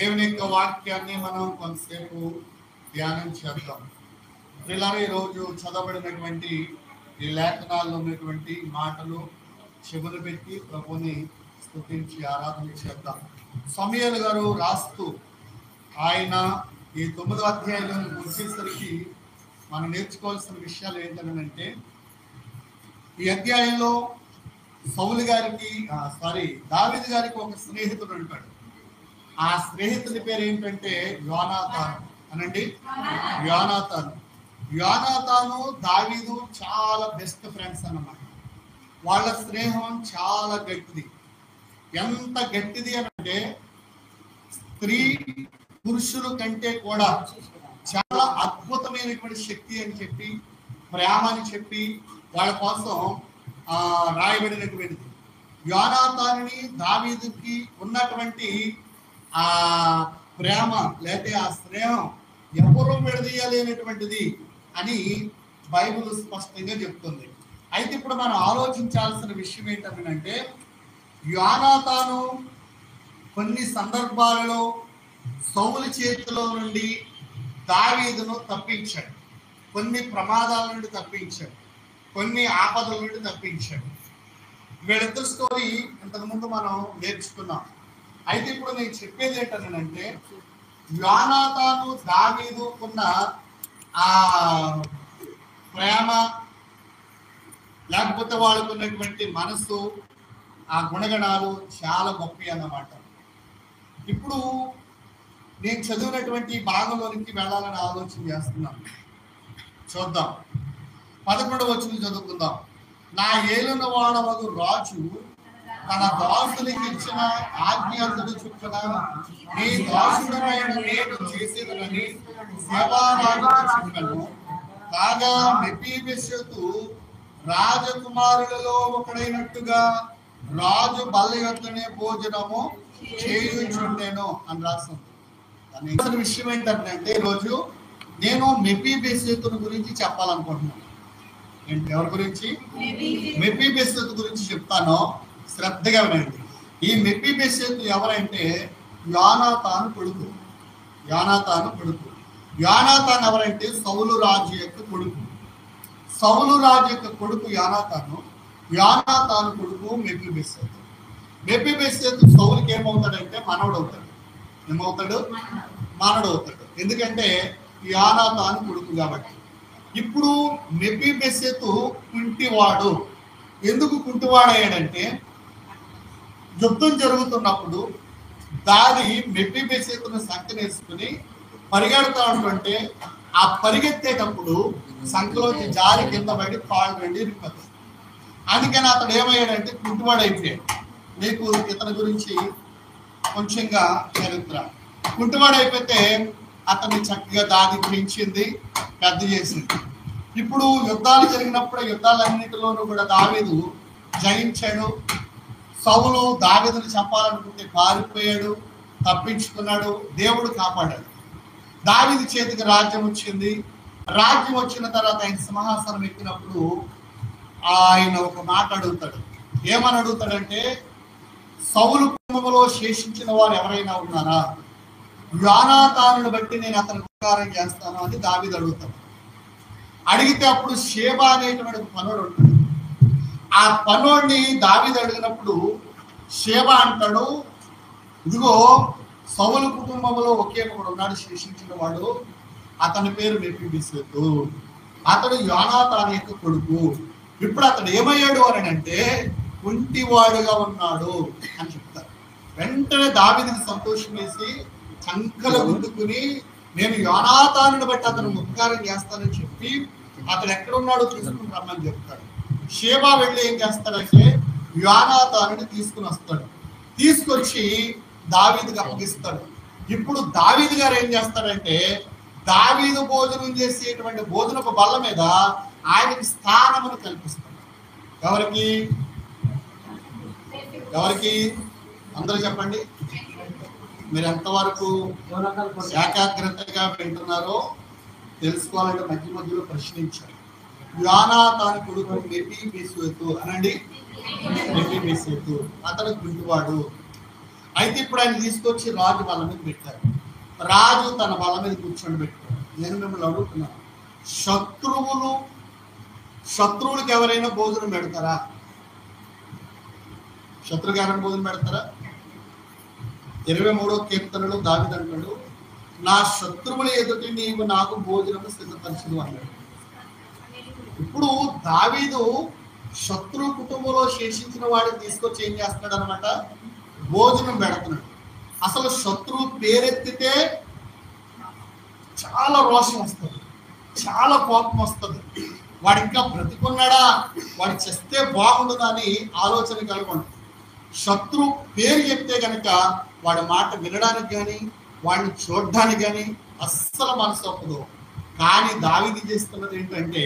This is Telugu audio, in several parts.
దేవుని యొక్క వాక్యాన్ని మనం కొంతసేపు ధ్యానం చేద్దాం. పిల్లలు ఈరోజు చదవబడినటువంటి ఈ లేఖనాల్లో ఉన్నటువంటి మాటలు చెవులు పెట్టి ప్రభుని స్తుతించి ఆరాధన చేద్దాం. సమూయేలు గారు రాస్తూ ఆయన ఈ 9వ అధ్యాయంలో వచ్చేసరికి మనం నేర్చుకోవాల్సిన విషయాలు ఏంటంటే, ఈ అధ్యాయంలో దావీదు గారికి ఒక స్నేహితుడు ఉంటాడు. ఆ స్నేహితుడి పేరు ఏంటంటే యోనాతాను అనండి. యోనాతాను దావీదు చాలా బెస్ట్ ఫ్రెండ్స్ అన్నమాట. వాళ్ళ స్నేహం చాలా గట్టిది. ఎంత గట్టిది అంటే స్త్రీ పురుషుల కంటే కూడా చాలా అద్భుతమైనటువంటి శక్తి అని చెప్పి, ప్రేమ అని చెప్పి వాళ్ళ కోసం రాయబడినటువంటిది. యోనాతానుని దావీదుకి ఉన్నటువంటి ఆ ప్రేమ లేకపోతే ఆ స్నేహం ఎవరూ విడదీయలేనటువంటిది అని బైబిల్ స్పష్టంగా చెప్తుంది. అయితే ఇప్పుడు మనం ఆలోచించాల్సిన విషయం ఏంటంటే, యోనాతాను కొన్ని సందర్భాలలో సౌలు చేతిలో నుండి దావీదును తప్పించాడు, కొన్ని ప్రమాదాల నుండి తప్పించాడు, కొన్ని ఆపదల నుండి తప్పించాడు. వీళ్ళిద్దరు స్టోరీ ఇంతకుముందు మనం నేర్చుకున్నాం. అయితే ఇప్పుడు నేను చెప్పేది ఏంటంటే, యోనాతాను దావీదుకున్న ఆ ప్రేమ లేకపోతే వాళ్ళకున్నటువంటి మనసు, ఆ గుణగణాలు చాలా గొప్పవి అన్నమాట. ఇప్పుడు నేను చదివినటువంటి భాగంలోనికి వెళ్ళాలని ఆలోచన చేస్తున్నాను. చూద్దాం. 11వ వచనం చదువుకుందాం. నా ఏలున వాడవగు రాజు తన దాసునికి ఇచ్చిన ఆజ్ఞలు చొప్పున నీ దాసుడైన నేను చేసేదనని సేవారాజుతో చెప్పాను. కాగా మెఫీబోషెతు రాజకుమారులలో ఒకడైనట్టుగా రాజు బల్ల యొద్దనే భోజనము చేయుచుండెను అని రాస్తుంది. దాని విషయం ఏంటంటే, ఈరోజు నేను మెఫీబోషెతు గురించి చెప్పాలనుకుంటున్నాను. ఎవరి గురించి? మెఫీబోషెతు గురించి చెప్తాను, శ్రద్ధగా వినండి. ఈ మెఫీబోషెతు ఎవరంటే యోనాతాను కొడుకు. యోనాతాను ఎవరంటే సౌలు రాజు యొక్క కొడుకు. సౌలు రాజు యొక్క కొడుకు యోనాతాను కొడుకు మెఫీబోషెతు. మెఫీబోషెతు సౌలుకి ఏమవుతాడంటే మనవడు అవుతాడు. మనవడు అవుతాడు. ఎందుకంటే యోనాతాను కొడుకు కాబట్టి. ఇప్పుడు మెఫీబోషెతు కుంటివాడు. ఎందుకు కుంటివాడయ్యాడంటే, యుద్ధం జరుగుతున్నప్పుడు దారి మెఫీబోషెతును సంకనేసుకుని పరిగెడతా ఉంటుంటే, ఆ పరిగెత్తేటప్పుడు సంకలోంచి జారి కింద పడి కాళ్ళు రెండు ఇరిగిపోతాయి. అందుకని అతడు ఏమయ్యాడంటే కుంటివాడు అయిపోయాడు. నీకు ఇతని గురించి కొంచెంగా చరిత్ర. కుంటివాడు అయిపోతే అతన్ని చక్కగా దాది గురించింది, పెద్ద చేసింది. ఇప్పుడు యుద్ధాలు జరిగినప్పుడు యుద్ధాలన్నిటిలోనూ కూడా దావీదు జయించాడు. సౌలు దావీదును చంపాలనుకుంటే పారిపోయాడు, తప్పించుకున్నాడు. దేవుడు కాపాడాడు. దావీదు చేతికి రాజ్యం వచ్చింది. రాజ్యం వచ్చిన తర్వాత ఆయన సింహాసనం ఎక్కినప్పుడు ఆయన ఒక మాట అడుగుతాడు. ఏమని అడుగుతాడంటే, సౌలు కుటుంబంలో శేషించిన వారు ఎవరైనా ఉన్నారా? యోనాతానుని బట్టి నేను అతను ఉపకారం చేస్తాను అని దావీదు అడుగుతాడు. అడిగితే అప్పుడు షేబా అనేటువంటి పనోడు ఉంటాడు. ఆ పనోడిని దావీదు అడిగినప్పుడు షేబా అంటాడు, ఇదిగో సౌలు కుటుంబంలో ఒకే ఒకడు ఉన్నాడు శేషించిన వాడు, అతని పేరు మెఫీబోషెతు. అతడు యోనాతాను యొక్క కొడుకు. ఇప్పుడు అతడు ఏమయ్యాడు అని అంటే కుంటివాడుగా ఉన్నాడు అని చెప్తారు. వెంటనే దావీదుకి సంతోషం వేసి చంకలు గుద్దుకుని నేను యోనాతానుని బట్టి అతను ఉపకారం చేస్తానని చెప్పి అతడు ఎక్కడున్నాడో తీసుకుని రమ్మని చెప్తాడు. షేబా వెళ్ళి ఏం చేస్తాడంటే యోనాతానుని తీసుకుని వస్తాడు. తీసుకొచ్చి దావీదుకి అప్పగిస్తాడు. ఇప్పుడు దావీదు గారు ఏం చేస్తాడంటే దావీదు భోజనం చేసేటువంటి భోజనపు బల్ల మీద ఆయనకి స్థానమును కల్పిస్తాడు. ఎవరికి అందరూ చెప్పండి. మీరు ఎంతవరకు ఏకాగ్రతగా వింటున్నారో తెలుసుకోవాలంటే మధ్యలో ప్రశ్నించారు. యోనాతాను కొడుకు మెఫీబోషెతు అనండి. మెఫీబోషెతు అతను కుంటివాడు. అయితే ఇప్పుడు ఆయన తీసుకొచ్చి రాజు బల్ల మీద పెట్టారు. రాజు తన బల్ల మీద కూర్చొని పెట్టాడు. నేను మిమ్మల్ని అడుగుతున్నాను, శత్రువులకు ఎవరైనా భోజనం పెడతారా? శత్రువుకి ఎవరైనా భోజనం పెడతారా? 23వ కీర్తనలో దావీదు అంటాడు, నా శత్రువుల ఎదుటి నీవు నాకు భోజనం సిద్ధపరచదు అన్నాడు. ఇప్పుడు దావీదు శత్రు కుటుంబంలో శేషించిన వాడిని తీసుకొచ్చి ఏం చేస్తున్నాడు అనమాట? భోజనం పెడుతున్నాడు. అసలు శత్రువు పేరెత్తితే చాలా రోషం వస్తుంది, చాలా కోపం వస్తుంది. వాడు ఇంకా బ్రతికున్నాడా, వాడు చేస్తే బాగుండదు అని ఆలోచన కలుగుంటుంది. శత్రు పేరు చెప్తే కనుక వాడి మాట వినడానికి కానీ వాడిని చూడడానికి కానీ అస్సలు మనసు ఒప్పదు. కానీ దావీదు చేస్తున్నది ఏంటంటే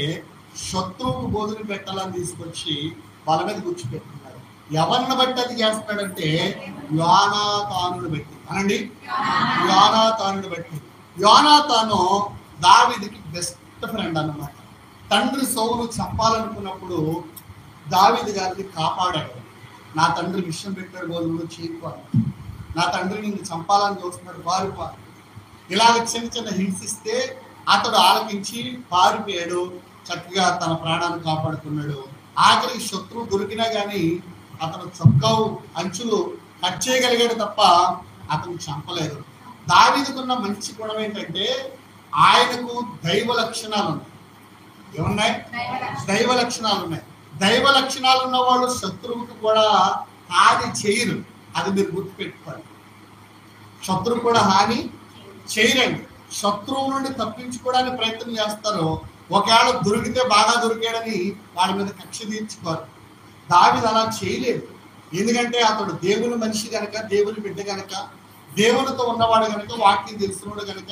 శత్రువుకు భోజనం పెట్టాలని తీసుకొచ్చి వాళ్ళ మీద కూర్చోపెట్టుకున్నాడు. ఎవరిని బట్టి అది చేస్తాడంటే యోనాతానుని బట్టి. అనండి, యోనాతానుని బట్టి. యోనాతాను దావీదుకి బెస్ట్ ఫ్రెండ్ అన్నమాట. తండ్రి సౌలు చంపాలనుకున్నప్పుడు దావీదు గారిని కాపాడాడు. నా తండ్రి విషయం పెట్టాడు, భోజనంలో చేయకపోవాలి, నా తండ్రి నిన్ను చంపాలని చూస్తున్నాడు, పారిపో. ఇలాగ చిన్న చిన్న హింసిస్తే అతడు ఆలకించి పారిపోయాడు. చక్కగా తన ప్రాణాన్ని కాపాడుకున్నాడు. ఆఖరికి శత్రువు దొరికినా కానీ అతను చొక్కావు అంచులు కట్ చేయగలిగాడు తప్ప అతను చంపలేదు. దావీదుకున్న మంచి గుణం ఏంటంటే ఆయనకు దైవ లక్షణాలు ఉన్నాయి. ఏమున్నాయి? దైవ లక్షణాలు ఉన్నాయి. దైవ లక్షణాలు ఉన్న వాళ్ళు శత్రువుకు కూడా హాని చేయరు. అది మీరు గుర్తుపెట్టుకోండి. శత్రువు కూడా హాని చేయరండి. శత్రువు నుండి తప్పించుకోవడానికి ప్రయత్నం చేస్తారు. ఒకవేళ దొరికితే బాగా దొరికాడని వాడి మీద కక్ష తీర్చుకోరు. దావీదు అలా చేయలేదు. ఎందుకంటే అతడు దేవుని మనిషి కనుక, దేవుని బిడ్డ కనుక, దేవునితో ఉన్నవాడు కనుక, వాక్యం తెలిసినవాడు కనుక,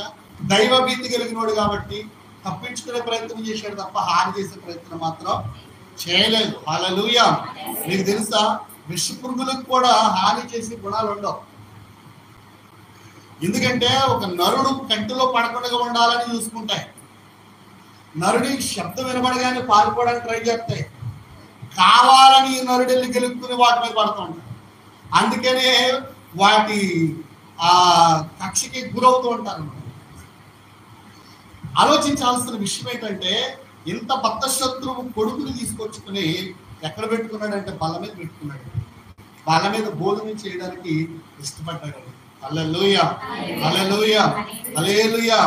దైవ భీతి కలిగినవాడు కాబట్టి తప్పించుకునే ప్రయత్నం చేశాడు తప్ప హాని చేసే ప్రయత్నం మాత్రం చేయలేదు. హల్లెలూయా. మీకు తెలుసా, విషపురుగులకు కూడా హాని చేసే గుణాలు ఉండవు. ఎందుకంటే ఒక నరుడు కంటిలో పడకుండా ఉండాలని చూసుకుంటాయి. నరుడి శబ్దం వినబడగానే పారిపోవడానికి ట్రై చేస్తాయి. కావాలని నరుడిని గెలుపుకుని వాటి మీద పడుతూ ఉంటాయి. అందుకనే వాటి కక్షకి గురవుతూ ఉంటారు. ఆలోచించాల్సిన విషయం ఏంటంటే ఇంత భక్త శత్రువు కొడుకుని తీసుకొచ్చుకుని ఎక్కడ పెట్టుకున్నాడంటే బల్ల మీద పెట్టుకున్నాడు. బల్ల మీద భోజనం చేయడానికి ఇష్టపడ్డాడు. హల్లెలూయా, హల్లెలూయా, హల్లెలూయా,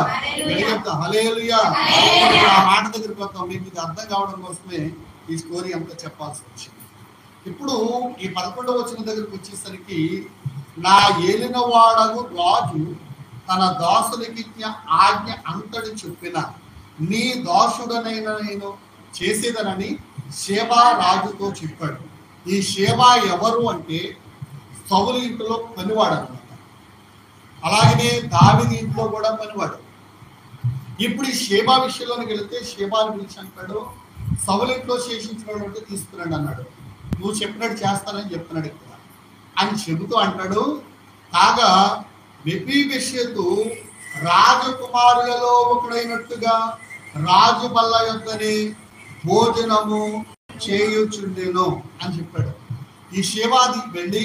హల్లెలూయా. ఆ మాట దగ్గరికి వస్తాం. మీకు ఇది అర్థం కావడం కోసమే ఈ స్టోరీ అంతా చెప్పాల్సి వచ్చింది. ఇప్పుడు ఈ 11వ వచనం దగ్గరికి వచ్చేసరికి, నా ఏలినవాడగు రాజు తన దాసులకి ఆజ్ఞ అంతటి చెప్పిన నీ దాసుడనైనా నేను చేసేదనని షేబా రాజుతో చెప్పాడు. ఈ షేబా ఎవరు అంటే సౌలు ఇంట్లో పనివాడు అనమాట. అలాగనే దావీదు ఇంట్లో కూడా పనివాడు. ఇప్పుడు ఈ షేబా విషయంలోకి వెళితే షేబాను పిలిచి అంటాడు, సౌలు ఇంట్లో శేషించినటువంటి తీసుకున్నాడు అన్నాడు. నువ్వు చెప్పినట్టు చేస్తానని చెప్తున్నాడు ఇక్కడ అని చెబుతూ అంటాడు. కాగా మెఫీబోషెతు రాజకుమారులలో ఒకడైనట్టుగా రాజు బల్ల యొక్కనే భోజనము చేయుచుండెను అని చెప్పాడు. ఈ షేబాది వెళ్ళి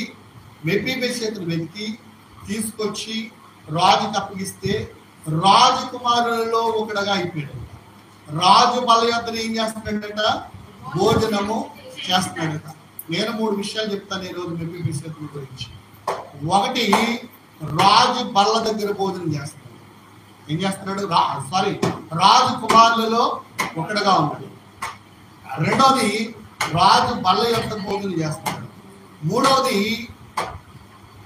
మెఫీబోషెతును వెతికి తీసుకొచ్చి రాజుకి అప్పగిస్తే రాజకుమారులలో ఒకడుగా అయిపోయాడు. రాజు బల్ల యొక్కన ఏం చేస్తున్నాడట? భోజనము చేస్తున్నాడట. నేను 3 విషయాలు చెప్తాను ఈరోజు మెఫీబోషెతు గురించి. ఒకటి, రాజు బల్ల దగ్గర భోజనం చేస్తున్నాడు. ఏం చేస్తున్నాడు? రాజు కుమారులలో ఒకడుగా ఉన్నాడు. రెండోది, రాజు బల్ల యొక్క భోజనం చేస్తున్నాడు. మూడవది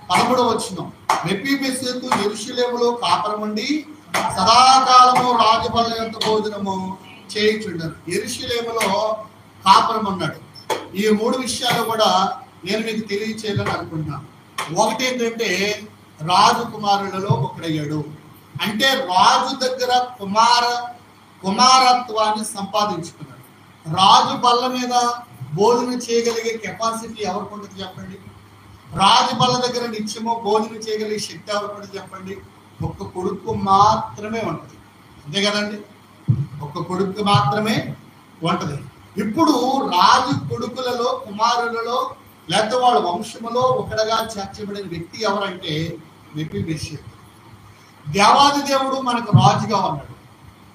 13వ వచనం, మెఫీబోషెతు యెరూషలేములో కాపురముండి సదాకాలము రాజు బల్ల యొక్క భోజనము చేయుచుండెను. యెరూషలేములో కాపురం ఉన్నాడు. ఈ 3 విషయాలు కూడా నేను మీకు తెలియచేయాలని అనుకుంటున్నాను. ఒకటి ఏంటంటే రాజు కుమారులలో ఒకడయ్యాడు. అంటే రాజు దగ్గర కుమారత్వాన్ని సంపాదించుకున్నాడు. రాజు బల్ల మీద భోజనం చేయగలిగే కెపాసిటీ ఎవరికి ఉంటుంది చెప్పండి? రాజు బల్ల దగ్గర నిత్యము భోజనం చేయగలిగే శక్తి ఎవరికి ఉంటుంది చెప్పండి? ఒక్క కొడుకు మాత్రమే ఉంటుంది. అంతే కదండి, ఒక్క కొడుకు మాత్రమే ఉంటుంది. ఇప్పుడు రాజు కొడుకులలో కుమారులలో లేకపోతే వాళ్ళ వంశములో ఒకడగా చేర్చబడిన వ్యక్తి ఎవరంటే మెఫీబోషెతు. దేవాది దేవుడు మనకు రాజుగా ఉన్నాడు.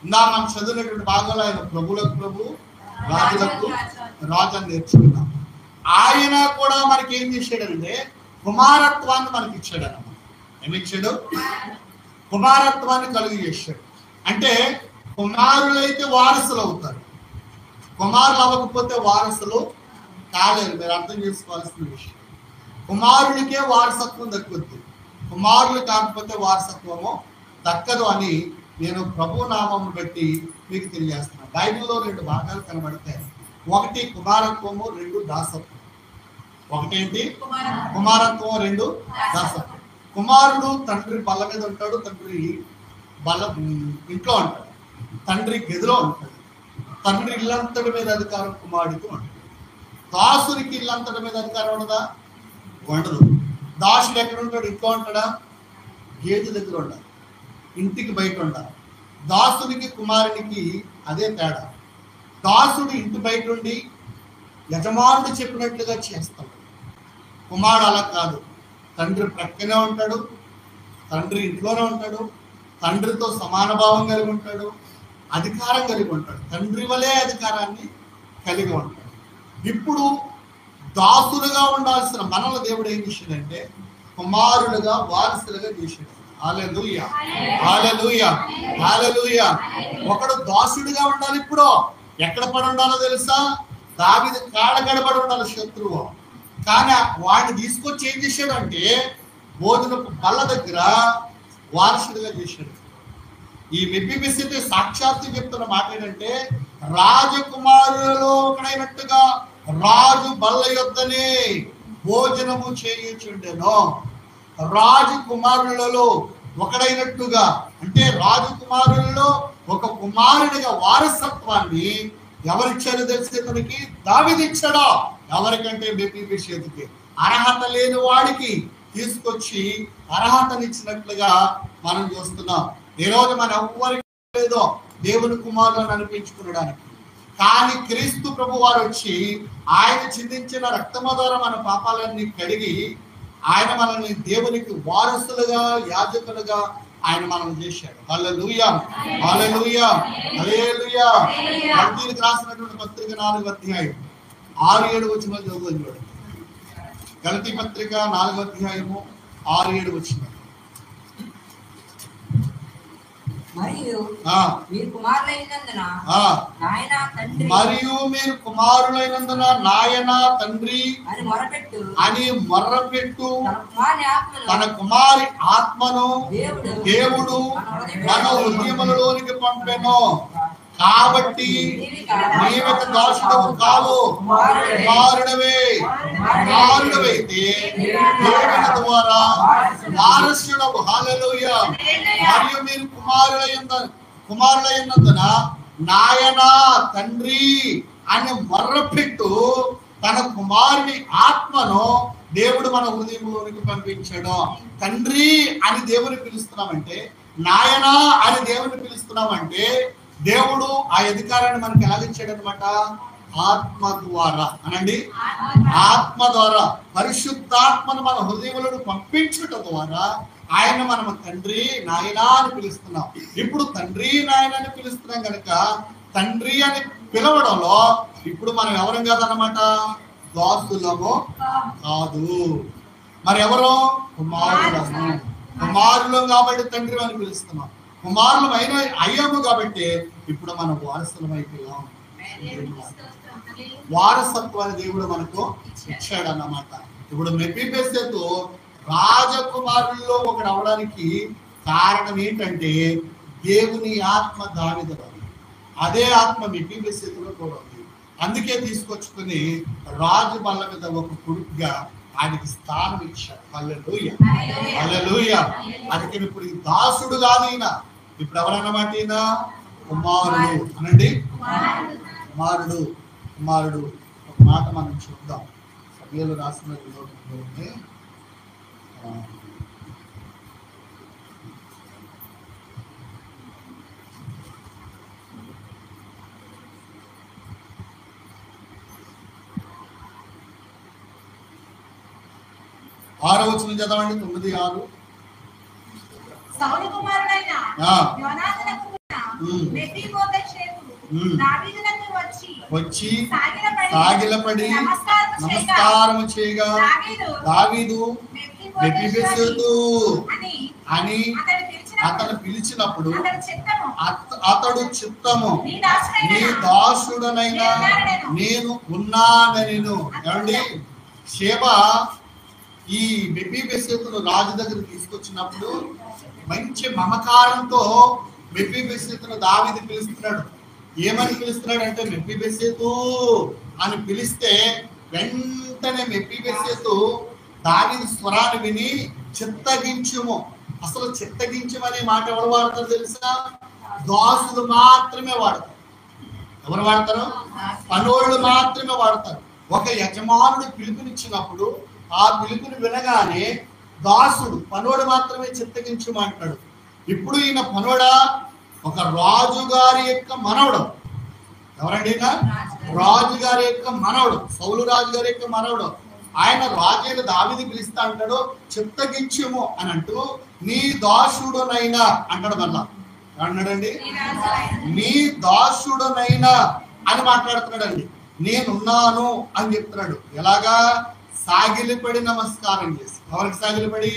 మనం చదివినటువంటి భాగంలో ఆయన ప్రభులకు ప్రభు, రాజులకు రాజు అని నేర్చుకున్నాం. ఆయన కూడా మనకి ఏం చేశాడంటే కుమారత్వాన్ని మనకి ఇచ్చాడు అన్నమాట. ఏమిచ్చాడు? కుమారత్వాన్ని కలుగు చేశాడు. అంటే కుమారులైతే వారసులు అవుతారు, కుమారులు అవ్వకపోతే వారసులు కాలేదు. మీరు అర్థం చేసుకోవాల్సిన విషయం. కుమారునికే వారసత్వం దక్కుద్ది, కుమారులు కాకపోతే వారసత్వము దక్కదు అని నేను ప్రభు నామం బట్టి మీకు తెలియజేస్తున్నాను. బైబిల్లో 2 భాగాలు కనబడతాయి. ఒకటి కుమారత్వము, 2 దాసత్వం. ఒకటేంటి? కుమారత్వం, 2 దాసత్వం. కుమారుడు తండ్రి బల్ల మీద ఉంటాడు, తండ్రి బల్ల ఇంట్లో ఉంటాడు, తండ్రి గదిలో ఉంటాడు. తండ్రి ఇల్లంతటి మీద అధికారం కుమారుడికి ఉంటుంది. దాసునికి ఇల్లంతటి మీద అధికారం ఉండదా? ఉండదు. దాసుడు ఎక్కడ ఉంటాడు? ఇంట్లో ఉంటాడా? గేటు దగ్గర ఉండాలి, ఇంటికి బయట ఉండాలి. దాసునికి కుమారునికి అదే తేడా. దాసుడు ఇంటి బయట ఉండి యజమానుడు చెప్పినట్లుగా చేస్తాడు. కుమారుడు అలా కాదు. తండ్రి ప్రక్కనే ఉంటాడు, తండ్రి ఇంట్లోనే ఉంటాడు, తండ్రితో సమాన భావం కలిగి ఉంటాడు, అధికారం కలిగి ఉంటాడు, తండ్రి వలే అధికారాన్ని కలిగి ఉంటాడు. ఇప్పుడు దాసులుగా ఉండాల్సిన మనల్ని దేవుడు ఏం చేశాడంటే కుమారులుగా, వారసులుగా చేశాడు. హల్లెలూయా, హల్లెలూయా, హల్లెలూయా. ఒకడు దాసుడిగా ఉండాలి. ఇప్పుడు ఎక్కడ పడి ఉండాలో తెలుసా? దావీదు కాళ్ళ గడపడి ఉండాలి శత్రువు. కానీ వాడిని తీసుకొచ్చి ఏం చేశాడు అంటే భోజనపు బల్ల దగ్గర వారసుడిగా చేశాడు. ఈ మెఫీబోషెతు సాక్షాత్తు చెప్తున్న మాట ఏంటంటే రాజకుమారులలో ఒకడైనట్టుగా రాజు బల్ల యొద్దనే భోజనము చేయుచుండెను. రాజకుమారులలో ఒకడైనట్టుగా అంటే రాజకుమారులలో ఒక కుమారుడిగా వారసత్వాన్ని ఎవరిచ్చారో తెలిసే తనకి దావీదు ఇచ్చాడా? ఎవరికంటే మెఫీబోషెతుకి. అర్హత లేని వాడికి తీసుకొచ్చి అర్హతనిచ్చినట్లుగా మనం చూస్తున్నాం. ఈ రోజు మన ఎవ్వరికి లేదో దేవుని కుమారులను అనిపించుకునడానికి. కానీ క్రీస్తు ప్రభు వారు వచ్చి ఆయన చిందించిన రక్తము ద్వారా మన పాపాలన్నీ కడిగి ఆయన మనల్ని దేవునికి వారసులుగా, యాజకులుగా ఆయన మనం చేశాడు. హల్లెలూయా, హల్లెలూయా, హల్లెలూయా. గలతీయులకు రాసినటువంటి పత్రిక 4వ అధ్యాయం 6-7 వచనాలు చదువుకోండి. గలతీ పత్రిక 4వ అధ్యాయము 6-7 వచనాలు. మరియు మీరు కుమారులైనందున నాయన తండ్రి అని మొర్రపెట్టు తన కుమారి ఆత్మను దేవుడు మన హృదయములలోనికి పంపెను. కాబట్టి నీవెక దాసుడవు కావు, కుమారుడవైతే దేవుని ద్వారా వారసుడవు. హల్లెలూయా. మరియు మీరు కుమారులైనందున నాయన తండ్రి అని మొర్రపెట్టు తన కుమారుని ఆత్మను దేవుడు మన హృదయంలోనికి పంపించాడు. తండ్రి అని దేవుని పిలుస్తున్నామంటే, నాయన అని దేవుని పిలుస్తున్నామంటే దేవుడు ఆ అధికారాన్ని మనకి ఎలాగిచ్చాడు అనమాట? ఆత్మ ద్వారా. అనండి, ఆత్మ ద్వారా పరిశుద్ధాత్మను మన హృదయంలో పంపించడం ద్వారా ఆయన మనం తండ్రి నాయన అని పిలుస్తున్నాం. ఇప్పుడు తండ్రి నాయన అని పిలుస్తున్నాం కనుక తండ్రి అని పిలవడంలో ఇప్పుడు మనం ఎవరం కాదన్నమాట? దాసులము కాదు. మరి ఎవరో కుమారులము. కుమారులం కాబట్టి తండ్రి అని పిలుస్తున్నాం. కుమారులం అయ్యాము కాబట్టి ఇప్పుడు మనం వారసులం అయిపోయాం. వారసత్వాన్ని దేవుడు మనకు ఇచ్చాడు అన్నమాట. ఇప్పుడు మెఫీబోషెతు రాజకుమారుల్లో ఒకడు అవడానికి కారణం ఏంటంటే దేవుని ఆత్మ దావీదులో, అదే ఆత్మ మెఫీబోషెతులో కూడా ఉంది. అందుకే తీసుకొచ్చుకుని రాజు బల్ల మీద ఒక కొడుకుగా ఆయనకి స్థానం ఇచ్చాడు. హల్లెలూయా, హల్లెలూయా. అందుకే ఇప్పుడు ఈ దాసుడు కాదు ఈయన. ఇప్పుడు ఎవరన్నమాట ఈయన? కుమారుడు. అనండి, కుమారుడు. కుమారుడు. ఒక మాట మనం చూద్దాం. సమయంలో రాసిన 6వ వచనం చదవండి. 9:6. సౌలు కుమారుడైన యోనాతానుకు మెఫీబోషెతు దావీదునకు వచ్చి సాగిలపడి నమస్కారము చేయగా దావీదు మెఫీబోషెతు అని అతను పిలిచినప్పుడు అతడు చిత్తము నీ దాసుడనైనా నేను ఉన్నానెను. ఏమండి, షేబ ఈ మెఫీబోషెతును రాజు దగ్గర తీసుకొచ్చినప్పుడు మంచి మమకారంతో మెఫీబోషెతును దావీదు పిలుస్తున్నాడు. ఏమని పిలుస్తున్నాడు అంటే మెఫీబోషెతు అని పిలిస్తే వెంటనే మెఫీబోషెతు దావీదు స్వరాన్ని విని చిత్తగించుము. అసలు చిత్తగించమనే మాట ఎవరు వాడతారు తెలుసా? దాసులు మాత్రమే వాడతారు. ఎవరు వాడతారు? పనోళ్ళు మాత్రమే వాడతారు. ఒక యజమానుడు పిలుపునిచ్చినప్పుడు ఆ పిలుపుని వినగానే దాసుడు పనోడు మాత్రమే చిత్తగించమంటాడు. ఇప్పుడు ఈయన పనోడా? ఒక రాజుగారి యొక్క మనవడు. ఎవరండి? రాజుగారి యొక్క మనవడు, సౌలు రాజుగారి యొక్క మనవడు. ఆయన రాజైన దావీదు పిలుస్తా అంటాడు చిత్తగించుము అని అంటూ నీ దాసుడునైనా అంటాడు. మళ్ళా అన్నాడండి, నీ దాసుడునైనా అని మాట్లాడుతున్నాడండి. నేనున్నాను అని చెప్తున్నాడు. ఎలాగా? సాగిలిపడి నమస్కారం చేసి. ఎవరికి సాగిలిపడి?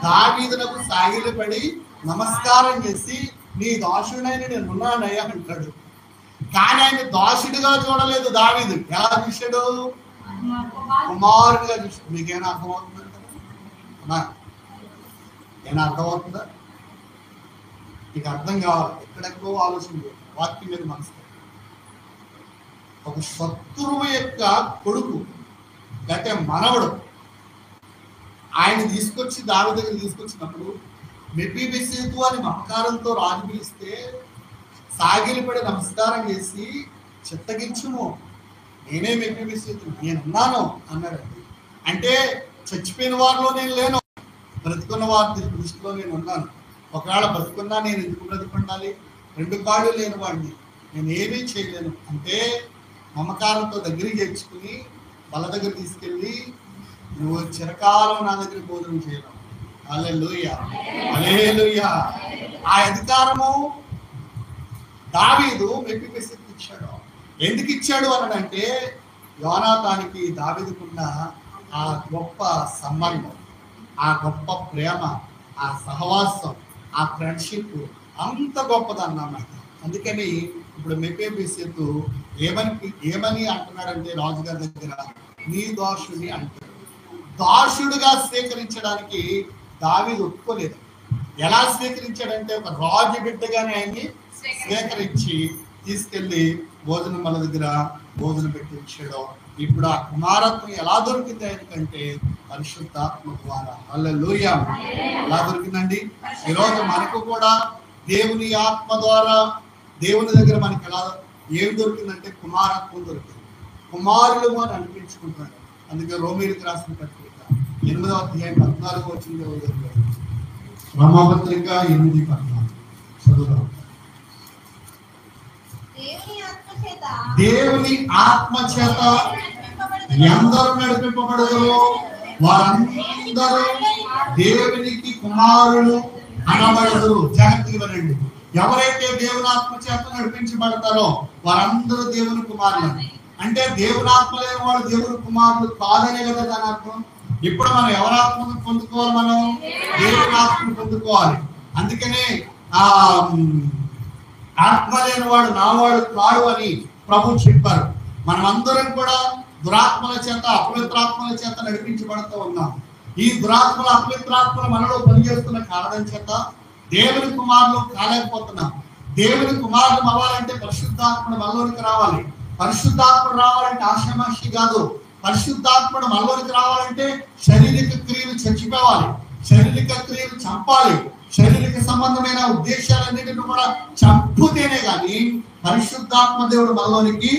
దావీదునకు సాగిలిపడి నమస్కారం చేసి నీ దాసుడైన నేనున్నానయ్యా అంటాడు. కానీ ఆయన దాసుడిగా చూడలేదు దావీదు. ఎలా చూశాడు? కుమారుడిగా చూశాడు. మీకేనా అర్థమవుతుందా? ఏమైనా అర్థమవుతుందా? మీకు అర్థం కావాలి. ఎక్కడెక్కడో ఆలోచన వాక్యం మీద మనసు. ఒక శత్రువు యొక్క కొడుకు అంటే మనవడు ఆయన తీసుకొచ్చి దావీదు దగ్గర తీసుకొచ్చినప్పుడు మెఫీబోషెతు అని మమకారంతో రాజు పిలిస్తే సాగిలిపడి నమస్కారం చేసి చిత్తగించుము నేనే మెఫీబోషెతు నేనున్నాను అన్నాడండి. అంటే చచ్చిపోయిన వారిలో నేను లేను, బ్రతుకున్న వారి దృష్టిలో నేను ఉన్నాను. ఒకవేళ బ్రతుకున్నా నేను ఎందుకు బ్రతుకుండాలి? 2 కాళ్ళు లేని వాడిని, నేను ఏమీ చేయలేను అంటే మమకారంతో దగ్గరికి చేర్చుకుని వాళ్ళ దగ్గర తీసుకెళ్ళి నువ్వు చిరకాలం నా దగ్గర భోజనం చేయలేవు. హల్లెలూయా, హల్లెలూయా. ఆ అధికారము దావీదు మెఫీబోషెతుకు ఇచ్చాడు. ఎందుకు ఇచ్చాడు అనంటే యోనాతానుకి దావీదుకున్న ఆ గొప్ప సంబంధం, ఆ గొప్ప ప్రేమ, ఆ సహవాసం, ఆ ఫ్రెండ్షిప్ అంత గొప్పదన్నమాట. అందుకని ఇప్పుడు మెఫీబోషెతు ఏమని అంటున్నాడంటే రాజుగారి దగ్గర నీ దాసుని అంటాడు. దాసుడుగా స్వీకరించడానికి దావీదు ఒప్పుకోలేదు. ఎలా స్వీకరించాడంటే ఒక రాజు బిడ్డగానే ఆయన్ని స్వీకరించి తీసుకెళ్లి భోజనం మన దగ్గర భోజనం పెట్టించాడు. ఇప్పుడు ఆ కుమారత్వం ఎలా దొరికింది ఆయనకంటే పరిశుద్ధాత్మ ద్వారా. హల్లెలూయా. ఎలా దొరికిందండి? ఈరోజు మనకు కూడా దేవుని ఆత్మ ద్వారా దేవుని దగ్గర మనకి ఎలా ఏం దొరికిందంటే కుమారత్వం దొరికింది. కుమారులు అని అనిపించుకుంటున్నాడు. అందుకే రోమీయులకు రాసిన పత్రిక 8వ అధ్యాయం 14వ వచనంలో రోమాపత్రిక 8:14 చదువుదాం. దేవుని ఆత్మ చేత ఎందరూ నడిపింపబడదురో వారందరూ దేవునికి కుమారులు అనబడదురు. జాగ్రత్తగా వినండి. ఎవరైతే దేవుని ఆత్మ చేత నడిపించబడతారో వారందరూ దేవుని కుమారులు. అంటే దేవుని ఆత్మ లేని వాళ్ళు దేవుని కుమారులు కాదనే కదా దాని అర్థం. ఇప్పుడు మనం ఎవరి ఆత్మను పొందుకోవాలి? మనం దేవుని ఆత్మను పొందుకోవాలి. అందుకనే ఆ ఆత్మ లేని వాడు నా వాడు కాడు అని ప్రభు చెప్పారు. మనమందరం కూడా దురాత్మల చేత అపవిత్రాత్మల చేత నడిపించబడుతూ ఉన్నాం. ఈ దురాత్మల అపవిత్రాత్మల మనలో పనిచేస్తున్న కారణం చేత దేవుని కుమారులు కాలేకపోతున్నాం. దేవుని కుమారులు అవ్వాలంటే పరిశుద్ధాత్మడు మనలోనికి రావాలి. పరిశుద్ధాత్మడు రావాలంటే ఆషామాషి కాదు. పరిశుద్ధాత్మడు మనలోనికి రావాలంటే శారీరక క్రియలు చచ్చిపోవాలి, శారీరక క్రియలు చంపాలి, శారీరక సంబంధమైన ఉద్దేశాలన్నిటిని కూడా చంపుతేనే గాని పరిశుద్ధాత్మ దేవుడు మనలోనికి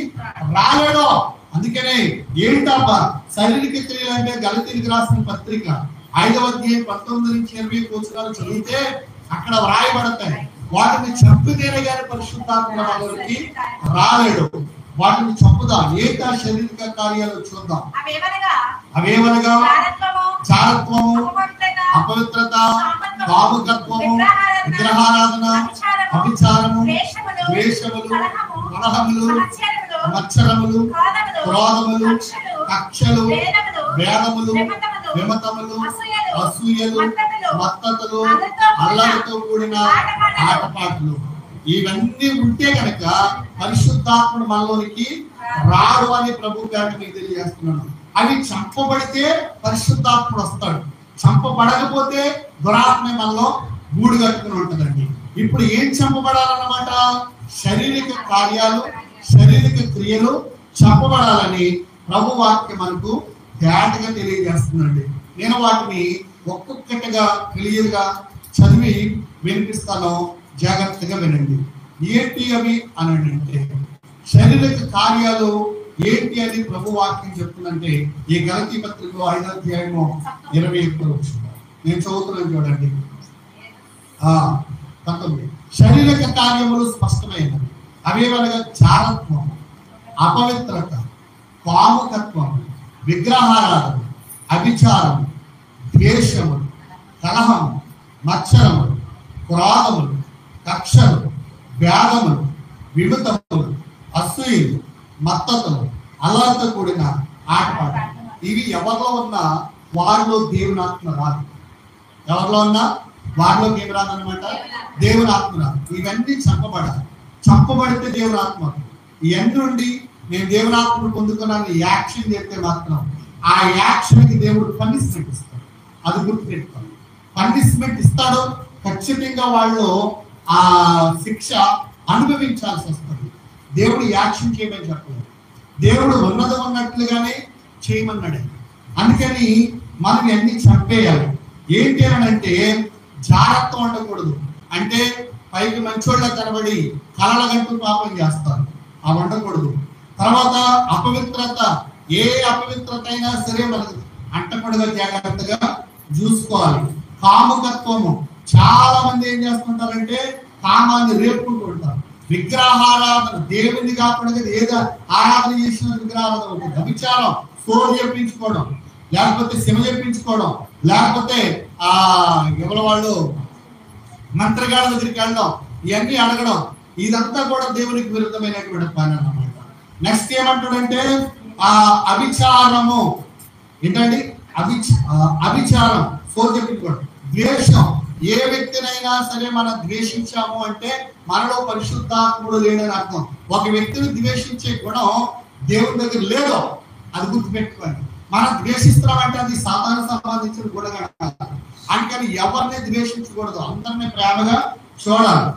రాలేడు. అందుకనే ఏంటబ్బా శారీరక క్రియలు అంటే గలతీయులకు రాసిన పత్రిక 5వ అధ్యాయం 19 నుంచి 20 వచనాలు చదివితే అక్కడ వ్రాయబడతాయి. వాటిని చంపితేనే గాని పరిశుద్ధాత్మ మనలోనికి రాలేడు. వాటిని చంపుదాం. ఏక శారీరక కార్యాలు చూద్దాం. అవేవనగా చారత్వము, అపవిత్రత, కాముకత్వము, విగ్రహారాధన, అభిచారము, ద్వేషములు, కలహములు, మత్సరములు, క్రోధములు, కక్షలు, భేదములు, విమతములు, అసూయలు, మత్తతులు, అల్లరితో కూడిన ఆటపాటలు. ఇవన్నీ ఉంటే కనుక పరిశుద్ధాత్ముడు మనలోనికి రాడు అని ప్రభు గారికి మీకు తెలియజేస్తున్నాను. అవి చంపబడితే పరిశుద్ధాత్ముడు వస్తాడు, చంపబడకపోతే దురాత్మ మనలో గూడు కట్టుకుని ఉంటుందండి. ఇప్పుడు ఏం చంపబడాలన్నమాట? శారీరక కార్యాలు, శారీరక క్రియలు చంపబడాలని ప్రభు వాక్యం మనకు తేటగా తెలియజేస్తుందండి. నేను వాటిని ఒక్కొక్కటిగా క్లియర్ గా చదివి వినిపిస్తాను, జాగ్రత్తగా వినండి. ఏంటి అవి అని అంటే, శారీరక కార్యాలు ఏంటి అని ప్రభు వాక్యం చెప్తుందంటే, ఈ గలతీ పత్రికలో 5వ అధ్యాయము 21వ వచనం నేను చదువుతున్నాను చూడండి. 19 శారీరక కార్యములు స్పష్టమైనవి. అవేవనగా చారత్వం, అపవిత్రత, కాముకత్వం, విగ్రహారాధన, అభిచారం, ద్వేషము, కలహము, మత్సరములు, క్రోధములు, కక్షలు, భేదములు, విమతములు, అసూయలు, మత్తతులు, అల్లరితో కూడిన ఆటపాట. ఇవి ఎవరిలో ఉన్నా వారిలో దేవుని ఆత్మ రాదు. ఎవరిలో ఉన్నా వారిలో దేవుని రాదు అనమాట. దేవుని ఆత్మ రాదు. ఇవన్నీ చంపబడాలి. చంపబడితే దేవుని ఆత్మ. ఇవన్నీ నుండి నేను దేవుని ఆత్మను పొందుకున్నాను యాక్షన్ చేస్తే మాత్రం ఆ యాక్షన్ కి దేవుడు పనిష్మెంట్ ఇస్తాడు. అది గుర్తుపెట్టుకోండి. పనిష్మెంట్ ఇస్తాడు, ఖచ్చితంగా వాళ్ళు ఆ శిక్ష అనుభవించాల్సి వస్తుంది. దేవుడు యాక్షన్ చేయమని చెప్పలేదు, దేవుడు ఉన్నది ఉన్నట్లుగానే చేయమన్నాడు. అందుకని మనం అన్ని చంపేయాలి. ఏంటి అని అంటే, జాగ్రత్త ఉండకూడదు. అంటే పైకి మంచోళ్ళ కనబడి కలలగంటూ పాపం చేస్తారు, అవి ఉండకూడదు. తర్వాత అపవిత్రత, ఏ అపవిత్రత అయినా సరే మనకు అంటకూడగా జాగ్రత్తగా చూసుకోవాలి. కాముకత్వము, చాలా మంది ఏం చేస్తుంటారంటే కామాన్ని రేపుకుంటూ ఉంటారు. విగ్రహారాధన, దేవుని కాకుండా ఏదో ఆరాధన చేసిన విగ్రహారాధన ఉంటుంది. అభిచారం, సోరు చెప్పించుకోవడం, లేకపోతే శివ చెప్పించుకోవడం, లేకపోతే ఎవరి వాళ్ళు మంత్రగాళ్ళ దగ్గరికి వెళ్ళడం, ఇవన్నీ అడగడం, ఇదంతా కూడా దేవునికి విరుద్ధమైనటువంటి పని అన్నమాట. నెక్స్ట్ ఏమంటాడంటే అభిచారము. ఏంటండి? అభిచారం, సోరు చెప్పించుకోవడం. ద్వేషం, ఏ వ్యక్తినైనా సరే మనం ద్వేషించాము అంటే మనలో పరిశుద్ధాత్ముడు లేడని అర్థం. ఒక వ్యక్తిని ద్వేషించే గుణం దేవుని దగ్గర లేదు, అది గుర్తుపెట్టుకోండి. మనం ద్వేషిస్తున్నామంటే అది సాతాను సంబంధించిన గుణగణ. అందుకని ఎవరిని ద్వేషించకూడదు, అందరినీ ప్రేమగా చూడాలి.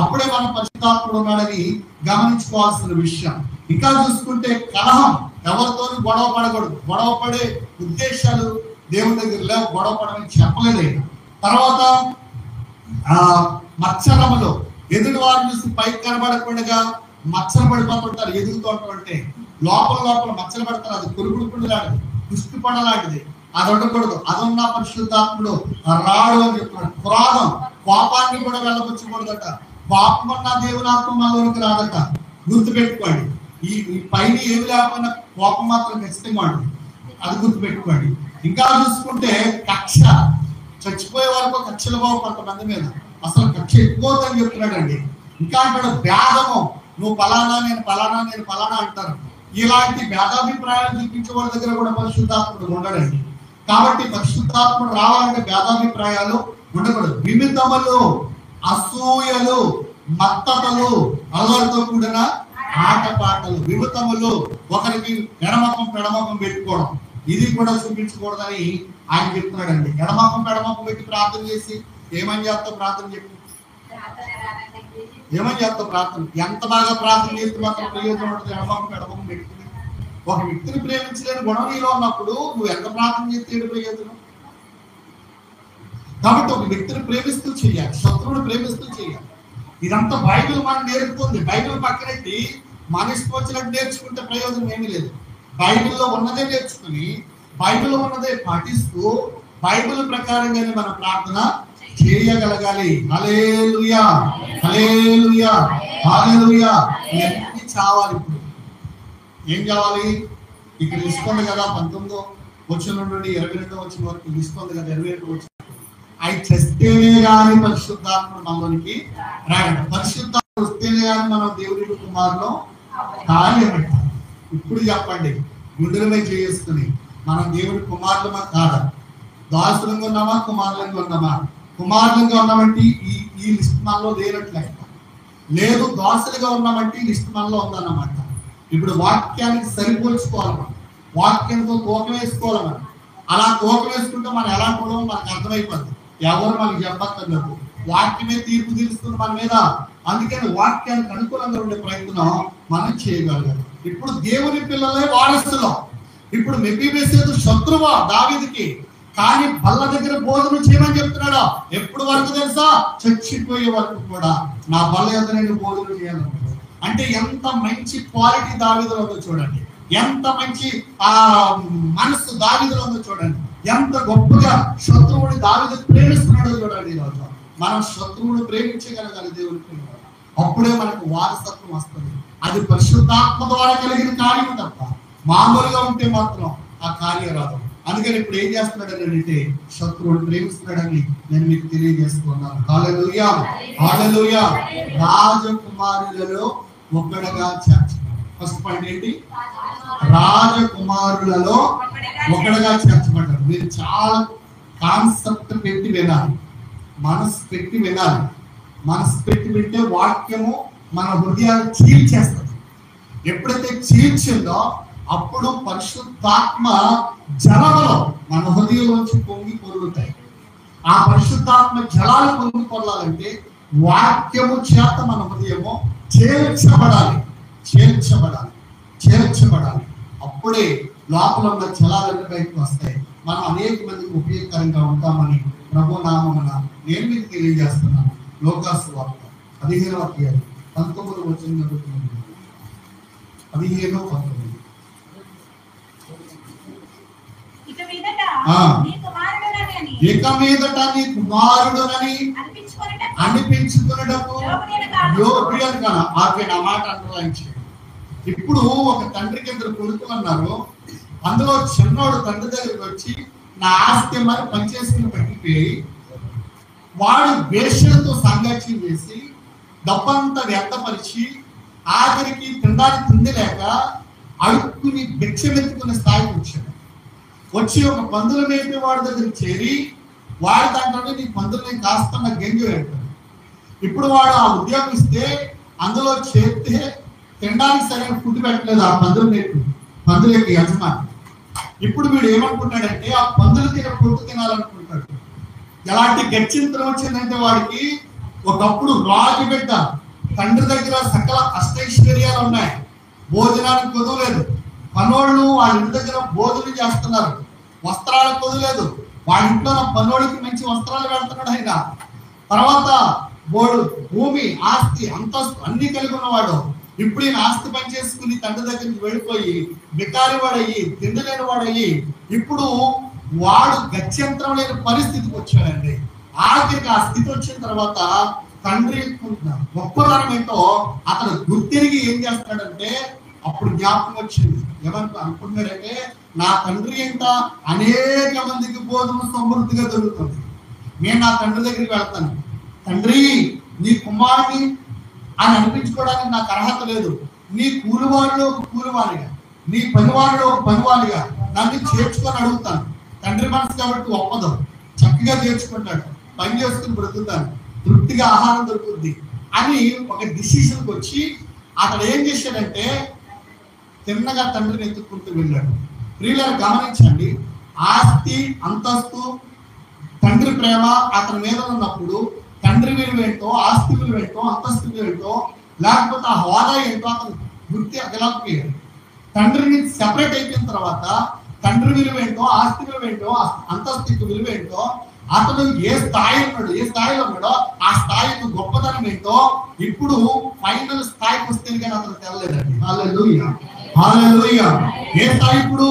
అప్పుడే మనం పరిశుద్ధాత్ముడు ఉన్నాడని గమనించుకోవాల్సిన విషయం. ఇంకా చూసుకుంటే కలహం, ఎవరితోనూ గొడవ పడకూడదు. గొడవ పడే ఉద్దేశాలు దేవుని దగ్గర లేవు, గొడవ పడమని చెప్పలేదు. తర్వాత మత్సరములు, ఎదుటి వారిని చూసి పైకి కనబడకుండా మచ్చలు పడిపోతుంటారు. ఎదుగుతుంటే లోపల మచ్చలు పడతారు. అది కురుగుడు లాంటిది, దుష్టి పడ లాంటిది, అది ఉండకూడదు. అదున్న పరిశుద్ధాత్ముడు రాడు అని చెప్తున్నాడు. క్రోధం, కోపాన్ని కూడా వెళ్ళబుచ్చకూడదట. కోపం అన్న దేవుని ఆత్మ మనలోనికి రాదట, గుర్తుపెట్టుకోండి. ఈ పైన ఏమి లేకపోయినా కోపం మాత్రం ఖచ్చితంగా ఉంటుంది, అది గుర్తుపెట్టుకోండి. ఇంకా చూసుకుంటే కక్ష, చచ్చిపోయే వరకు కక్షలు బావు కొంతమంది మీద, అసలు కక్ష ఎక్కువని చెప్తున్నాడండి. ఇంకా అంటాడు భేదము, నువ్వు పలానా నేను పలానా నేను పలానా అంటారు. ఇలాంటి భేదాభిప్రాయాలు చూపించే వాళ్ళ దగ్గర కూడా పరిశుద్ధాత్ముడు ఉండడండి. కాబట్టి పరిశుద్ధాత్ముడు రావాలంటే భేదాభిప్రాయాలు ఉండకూడదు. విమితములు, అసూయలు, మత్తతలు, అల్లరితో కూడిన ఆటపాటలు, విమితములు, ఒకరికి ఎడమకం పెడమకం పెట్టుకోవడం, ఇది కూడా చూపించకూడదని ఆయన చెప్తున్నాడండి. ఎడమకం పెడమకం పెట్టి ప్రార్థన చేసి ఏమని చేస్తావు? ప్రార్థన చెప్పి ఏమని చేస్తావు? ప్రార్థన ఎంత బాగా ప్రార్థన చేస్తే మాత్రం ప్రయోజనం ఉంటుంది. ఎడమకం పెడమకం పెట్టుకుని ఒక వ్యక్తిని ప్రేమించలేని గుణం నీలో ఉన్నప్పుడు నువ్వు ఎంత ప్రార్థన చేస్తే ఏడు ప్రయోజనం? కాబట్టి ఒక వ్యక్తిని ప్రేమిస్తూ చేయాలి, శత్రువుని ప్రేమిస్తూ చేయాలి. ఇదంతా బైబిల్ మనం నేర్పుతుంది. బైబిల్ పక్కనెట్టి మన ఇష్టం వచ్చినట్టు నేర్చుకుంటే ప్రయోజనం ఏమీ లేదు. బైబిల్లో ఉన్నదే నేర్చుకుని, బైబిల్ ఉన్నదే పాటిస్తూ, బైబిల్ ప్రకారంగానే మనం ప్రార్థన చేయగలగాలి. హల్లెలూయా, హల్లెలూయా, హల్లెలూయా. ఇవన్నీ చావాలి. ఇప్పుడు ఏం కావాలి? ఇక్కడ ఇసుకోండి కదా 19 వచ్చిన నుండి 22 వచ్చిన వరకు ఇస్తుంది కదా, 22 వచ్చిన అవి చేస్తేనే కానీ పరిశుద్ధాత్మ మనలోనికి రాగండి. పరిశుద్ధాత్మ వస్తేనే కానీ మనం దేవుని కుమారులో కార్యమంటాం. ఇప్పుడు చెప్పండి, గుండెలపై చేసుకుని మనం దేవుని కుమారులమా కాదా? దాసులంగా ఉన్నామా కుమారులంగా ఉన్నామా? కుమారులంగా ఉన్నామంటే ఈ లిస్ట్ మనలో లేనట్లే. లేదు దాసులుగా ఉన్నామంటే ఈ లిస్ట్ మనలో ఉందన్నమాట. ఇప్పుడు వాక్యానికి సరిపోల్చుకోవాలి, మనం వాక్యంతో తూకం వేసుకోవాలి. మనం అలా తూకం వేసుకుంటే మనం ఎలా కూడా మనకు అర్థమైపోద్ది. ఎవరు మనకి చెప్పక్కర్లేదు, వాక్యమే తీర్పు తీరుస్తుంది మన మీద. అందుకని వాక్యానికి అనుకూలంగా ఉండే ప్రయత్నం మనం చేయగలగాలి. ఇప్పుడు దేవుని పిల్లలే వారసులు. ఇప్పుడు మెఫీబోషెతు శత్రువా దావీదుకి, కానీ బల్ల దగ్గర భోజనం చేయమని చెప్తున్నాడు. ఎప్పుడు వరకు తెలుసా? చచ్చిపోయే వరకు కూడా నా బల్ల ఎదురు నేను భోజనం చేయాలనుకుంటున్నాను. అంటే ఎంత మంచి క్వాలిటీ దావీదులో ఉందో చూడండి, ఎంత మంచి మనసు దావీదులో ఉందో చూడండి, ఎంత గొప్పగా శత్రువుని దావీదు ప్రేమిస్తున్నాడో చూడండి. ఈరోజు మనం శత్రువుని ప్రేమించగలగాలి దేవుని, అప్పుడే మనకు వారసత్వం వస్తుంది. అది పరిశుద్ధాత్మ ద్వారా కలిగిన కార్యం తప్ప మామూలుగా ఉంటే మాత్రం ఆ కార్యం రాదు. అందుకని ఇప్పుడు ఏం చేస్తున్నాడని అంటే శత్రువుని ప్రేమిస్తున్నాడని నేను మీకు తెలియజేస్తున్నాను. హల్లెలూయా, హల్లెలూయా. రాజకుమారులలో ఒకడుగా చేర్చబడ్డాడు. ఫస్ట్ పాయింట్ ఏంటి? రాజకుమారులలో ఒకడుగా చేర్చబడ్డాడు. మీరు చాలా కాన్సెప్ట్ పెట్టి వినాలి, మనసు పెట్టి వినాలి. మనసు పెట్టి వింటే వాక్యము మన హృదయాలు చీల్చేస్తుంది. ఎప్పుడైతే చీల్చిందో అప్పుడు పరిశుద్ధాత్మ జలములో మన హృదయంలోంచి పొంగి పొరుగుతాయి. ఆ పరిశుద్ధాత్మ జలాలు పొంగి పొరలాలంటే వాక్యము చేత మన హృదయము చేర్చబడాలి, చేర్చబడాలి, చేర్చబడాలి. అప్పుడే లోపల ఉన్న జలాలన్నీ బయటకు వస్తాయి. మనం అనేక మందికి ఉపయోగకరంగా ఉంటామని ప్రభు నామమున నేను మీకు తెలియజేస్తున్నాను. లోకాసు వార్త 15వ అధ్యాయం 19 వచనం జరుగుతుంది. 15-19. ఇక మీదట నీ కుమారుడునని అనిపించుకున్నటకు యోగ్యుడని కాదు. ఆ మాట అంటున్నాయి. ఇప్పుడు ఒక తండ్రికి 2 కొడుకులు అన్నారు. అందులో చిన్నోడు తండ్రి దగ్గరికి వచ్చి నా ఆస్తి మరి పనిచేసుకుని పట్టిపోయి వాడు వేశ్యలతో సంఘర్షణ చేసి డబ్బంతా వ్యర్థపరిచి ఆఖరికి తినడానికి తిండి లేక అడుక్కుని భిక్షమెత్తుకునే స్థాయికి వచ్చాడు. వచ్చి ఒక పందుల మేపే వాడి దగ్గరికి చేరి వాడి దాంట్లో నీ పందుల్ని కాస్త గెంజు అంటాడు. ఇప్పుడు వాడు ఆ ఉద్యోగం ఇస్తే అందులో చేస్తే తినడానికి సరైన ఫుడ్ పెట్టలేదు ఆ పందుల యొక్క యజమాని. ఇప్పుడు వీడు ఏమనుకుంటాడంటే ఆ పందులు పొట్టు తినాలనుకుంటాడు. ఎలాంటి గచ్చింతరం వచ్చిందంటే వాడికి ఒకప్పుడు రాజు బిడ్డ, తండ్రి దగ్గర సకల అష్టైశ్వర్యాలు ఉన్నాయి, భోజనానికి కొదువులేదు, పనోళ్ళు వాళ్ళ ఇంటి దగ్గర భోజనం చేస్తున్నారు, వస్త్రాలకు కొదువులేదు, వాళ్ళ ఇంట్లో పనోళ్ళకి మంచి వస్త్రాలు పెడుతున్నాడు ఆయన. తర్వాత బోడు భూమి ఆస్తి అంతస్తు అన్ని కలిగి ఉన్నవాడు. ఇప్పుడు ఈయన ఆస్తి పని చేసుకుని తండ్రి దగ్గరికి వెళ్ళిపోయి బికారి వాడయ్యి తిండి లేని వాడయ్యి ఇప్పుడు వాడు గత్యంతరం లేని పరిస్థితికి వచ్చాడండి. ఆఖరికి ఆ స్థితి వచ్చిన తర్వాత తండ్రి గొప్పతనం ఏంటో అతను గుర్తిరిగి ఏం చేస్తాడంటే అప్పుడు జ్ఞాపకం వచ్చింది. అనుకుంటున్నాడంటే నా తండ్రి ఏంట అనేక మందికి భోజనం సమృద్ధిగా దొరుకుతుంది, నేను నా తండ్రి దగ్గరికి వెళ్తాను, తండ్రి నీ కుమారుని అని అనిపించుకోవడానికి నాకు అర్హత లేదు, నీ కూలివాడిలో ఒక కూలివాడిగా నీ పనివాడిలో ఒక పనివాడిగా నన్ను చేర్చుకొని అడుగుతాను. తండ్రి మనసు కాబట్టి ఒప్పదు, చక్కగా చేర్చుకుంటాడు, పని చేసుకుని బ్రతుకుతాను, తృప్తిగా ఆహారం దొరుకుతుంది అని ఒక డిసిషన్కి వచ్చి అతను ఏం చేశాడంటే తిన్నగా తండ్రిని ఎత్తుక్కుంటూ వెళ్ళాడు. ప్రియులను గమనించండి, ఆస్తి అంతస్తు తండ్రి ప్రేమ అతని మీద ఉన్నప్పుడు తండ్రి విలువ ఏంటో, ఆస్తి విలువ ఏంటో, అంతస్తు విలువ ఏంటో, లేకపోతే ఆ హోదా ఏంటో అతను గుర్తించగలిగాడు. తండ్రిని సెపరేట్ అయిపోయిన తర్వాత తండ్రి విలువ ఏంటో, ఆస్తి విలువ ఏంటో, అంతస్తు విలువ ఏంటో, అతను ఏ స్థాయిలో ఉన్నాడో ఆ స్థాయికి గొప్పతనం ఏంటో ఇప్పుడు ఫైనల్ స్థాయికి వస్తే కానీ అతను తెలలేదండి. హల్లెలూయా, హల్లెలూయా. ఏ స్థాయి? ఇప్పుడు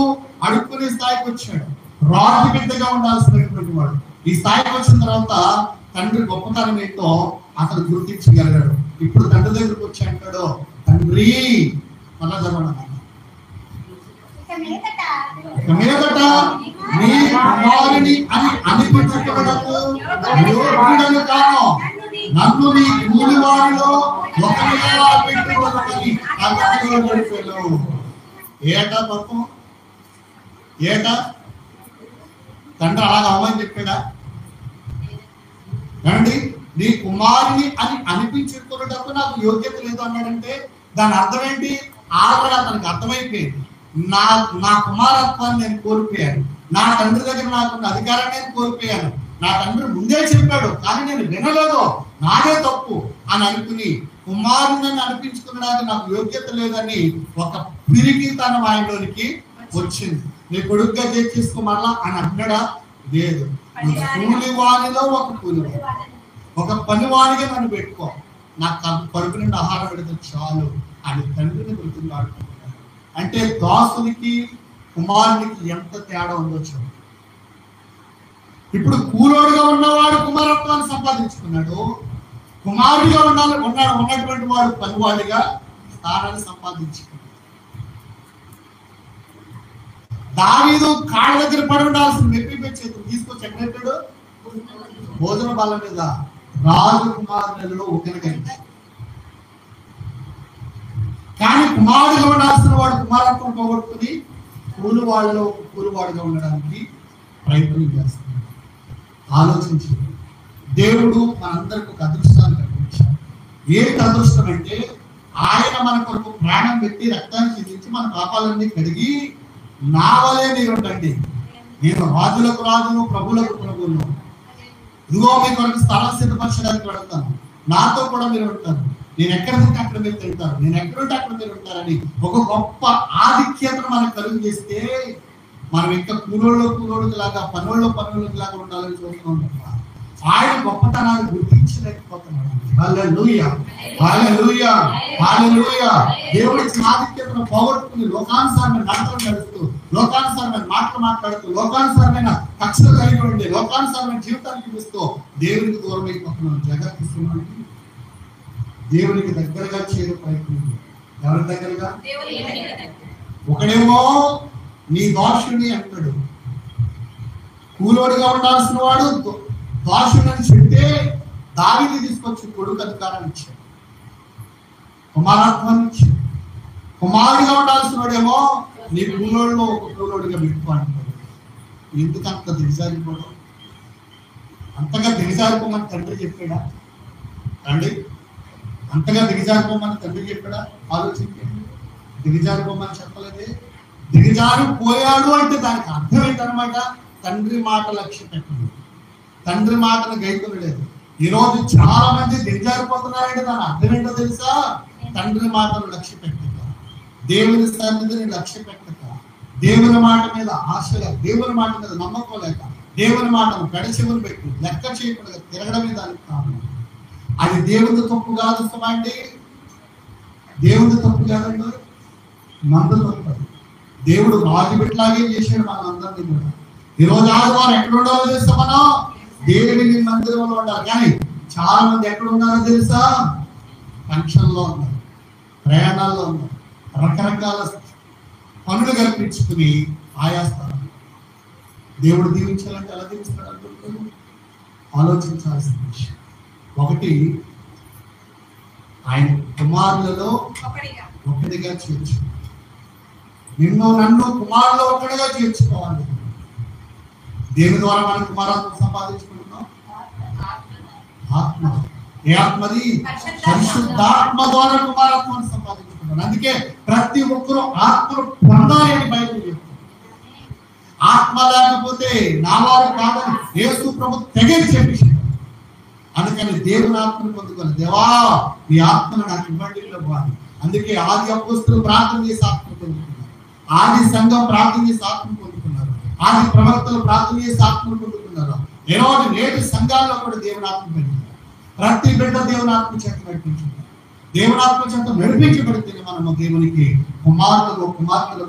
అడుక్కునే స్థాయికి వచ్చాడు. రాజు బిడ్డగా ఉండాల్సినటువంటి వాడు ఈ స్థాయికి వచ్చిన తర్వాత తండ్రి గొప్పతనం ఏంటో అతను గుర్తించగలిగాడు. ఇప్పుడు తండ్రి దగ్గరికి వచ్చి అంటాడు, తండ్రి ఇక మీదట నీ కుమారుని అని అనిపించుకున్నకు యోగ్యుడను కాను, నన్ను నీ కూలి వారిలో ఒకరిగా పెట్టుకోనని అతనితో చెప్పాను. ఏటా పాపం, ఏటా తండ్రి అలాగా అమ్మని చెప్పాడా? రండి, నీ కుమారుని అని అనిపించుకున్నటప్పుడు నాకు యోగ్యత లేదు అన్నాడంటే దాని అర్థం ఏంటి? ఆల్రెడీ అతనికి అర్థమైపోయింది, నా కుమారత్వాన్ని నేను కోల్పోయాను, నా తండ్రి దగ్గర నాకున్న అధికారాన్ని నేను కోల్పోయాను. నా తండ్రి ముందే చెప్పాడు కానీ నేను వినలేదు, నాదే తప్పు అని అనుకుని కుమారుని అనిపించుకున్నడానికి నాకు యోగ్యత లేదని ఒక పిరికితనం ఆయనలోనికి వచ్చింది. నీ కొడుకుగా చేసుకోమల్లా అని అన్నాడా? లేదు. కూలివానిలో ఒక కూలివాడు, ఒక పనివాడిగా నన్ను పెట్టుకో, నాకు కడుపు నుండి ఆహారం పెడితే చాలు అని తండ్రిని గుర్తున్నాడు. అంటే దాసునికి కుమారునికి ఎంత తేడా ఉందో చూడండి. ఇప్పుడు కూలోడుగా ఉన్నవాడు కుమారత్వాన్ని సంపాదించుకున్నాడు, కుమారుడిగా ఉన్నటువంటి వాడు పనివాడిగా స్థానాన్ని సంపాదించుకున్నాడు. దావీదు కాళ్ళ దగ్గర పడి ఉండాల్సిన మెప్పిపై చేతులు తీసుకొచ్చి ఎక్కడెట్టాడు? భోజన బాల మీద రాజకుమారులలో ఒకరిగా. కానీ కుమారుడిగా ఉండాల్సిన వాడు కుమారత్వం పోగొట్టుకుని కూలివాళ్ళలో కూలివాడుగా ఉండడానికి ప్రయత్నం చేస్తున్నాడు. ఆలోచించి దేవుడు మనందరికి ఒక అదృష్టాన్ని కల్పించాడు. ఏంటి అదృష్టం అంటే ఆయన మన కొరకు ప్రాణం పెట్టి రక్తాన్ని చెందించి మన పాపాలన్నీ కడిగి నా వలే మీరు ఉండండి, నేను రాజులకు రాజును ప్రభువులకు ప్రభువును, ఇదిగో మీ కొరకు స్థలం సిద్ధపరచడానికి వెళ్తాను, నాతో కూడా మీరు ఉంటారు, నేను ఎక్కడ ఉంటే అక్కడ మీరు తింటారు, నేను ఎక్కడుంటే అక్కడ మీరు ఉంటారని ఒక గొప్ప ఆధిక్యతను మనకు కలుగు చేస్తే మనం ఇంకా కూలోళ్ళకి లాగా పనులకి లాగా ఉండాలని చూస్తున్నాం. ఆయన గొప్పతనాన్ని గుర్తించలేకపోతున్నాడు. హల్లెలూయా, హల్లెలూయా, హల్లెలూయా. దేవుడి ఆధిక్యతను పోగొట్టుకుని లోకానుసారమైన నడతలు నడుస్తూ, లోకానుసారమైన మాటలు మాట్లాడుతూ, లోకానుసారమైన కక్షలు కలిగి ఉండి, లోకానుసారమైన జీవితాన్ని చూపిస్తూ దేవునికి దూరం అయిపోతున్నాడు. జగత్తున్నాడు. దేవునికి దగ్గరగా చేరే ప్రయత్నం. ఎవరి దగ్గరగా? ఒకడేమో నీ దోషుని అంటాడు, కూలోడుగా ఉండాల్సిన వాడు దోషుని చెప్తే దావీదు తీసుకొచ్చి కొడుకు అధికారాన్ని ఇచ్చాడు, కుమారత్వాన్ని ఇచ్చాడు. కుమారుడిగా ఉండాల్సిన వాడేమో నీ కూలోడులో ఒక కూలోడుగా పెట్టుకో అంటాడు. ఎందుకంత దిగజారిపోవడం? అంతగా దిగజారిపోమని తండ్రి చెప్పాడా? అండి, అంతగా దిగజారిపోమని తండ్రి చెప్పాడా? ఆలోచించండి. దిగజారిపోమని చెప్పలేదే. దిగజారిపోయాడు అంటే దానికి అర్థం ఏంటనమాట? తండ్రి మాట లక్ష్య పెట్టండి, తండ్రి మాటను గైకొనలేదు. ఈరోజు చాలా మంది దిగజారిపోతున్నారంటే దాని అర్థం ఏంటో తెలుసా? తండ్రి మాటను లక్ష్య పెట్టక, దేవుని సన్నిధిని లక్ష్య పెట్టక, దేవుని మాట మీద ఆశగా, దేవుని మాట మీద నమ్మకం లేక, దేవుని మాటను గడిచెవులు పెట్టి లెక్క చేయకుండా తిరగడమే దానికి కారణం. అది దేవుని తప్పు కాదు అండి, దేవుని తప్పు కాదండి, మంద తప్పు. దేవుడు రాజు బిడ్డలాగే చేశాడు మనందరినీ కూడా. ఈరోజు ఆదివారం ఎక్కడ ఉండాలో తెలుసా? మనం దేవుని మందిరంలో ఉండాలి. కానీ చాలా మంది ఎక్కడ ఉన్నారో తెలుసా? ఫంక్షన్లో ఉన్నారు, ప్రయాణాల్లో ఉన్నారు, రకరకాల పనులు కల్పించుకుని ఆయాస్తారు. దేవుడు దీవించాలంటే ఎలా దీవిస్తాడు అనుకుంటున్నాడు? ఆలోచించాల్సిన విషయం. ఒకటి, ఆయన కుమారులలో ఒకటిగా చేర్చు. నిన్ను నన్ను కుమారులో ఒకటిగా చేర్చుకోవాలి. దేని ద్వారా మనం కుమారత్వం సంపాదించుకుంటున్నాం? ఆత్మ. ఏ ఆత్మది? పరిశుద్ధాత్మ ద్వారా కుమారత్వాన్ని సంపాదించుకుంటున్నాం. అందుకే ప్రతి ఒక్కరూ ఆత్మను పొందాలి అని బైబిల్ చెప్తుంది. ఆత్మ లేకపోతే నా వారు కాదని యేసు ప్రభు తెగని చెప్పేసి, అందుకని దేవుని ఆత్మను పొందుకోవాలి. దేవా ఈ ఆత్మను నాకు ఇవ్వండి ఇవ్వాలి. అందుకే ఆది అపోస్తలులు ప్రార్థన చేసి ఆత్మ పొందుకున్నారు, ఆది సంఘం ప్రార్థన చేసి ఆత్మ పొందుకున్నారు, ఆది ప్రవక్తలు ప్రార్థన చేసి ఆత్మను పొందుకున్నారు. ఈరోజు నేటి సంఘాల్లో కూడా దేవుని ఆత్మ పొందుకున్నారు. ప్రతి బిడ్డ దేవుని ఆత్మ చేత నడిపించుకుంటారు. దేవుని ఆత్మ చేత నడిపించబడితే మనము దేవునికి కుమార్తెలు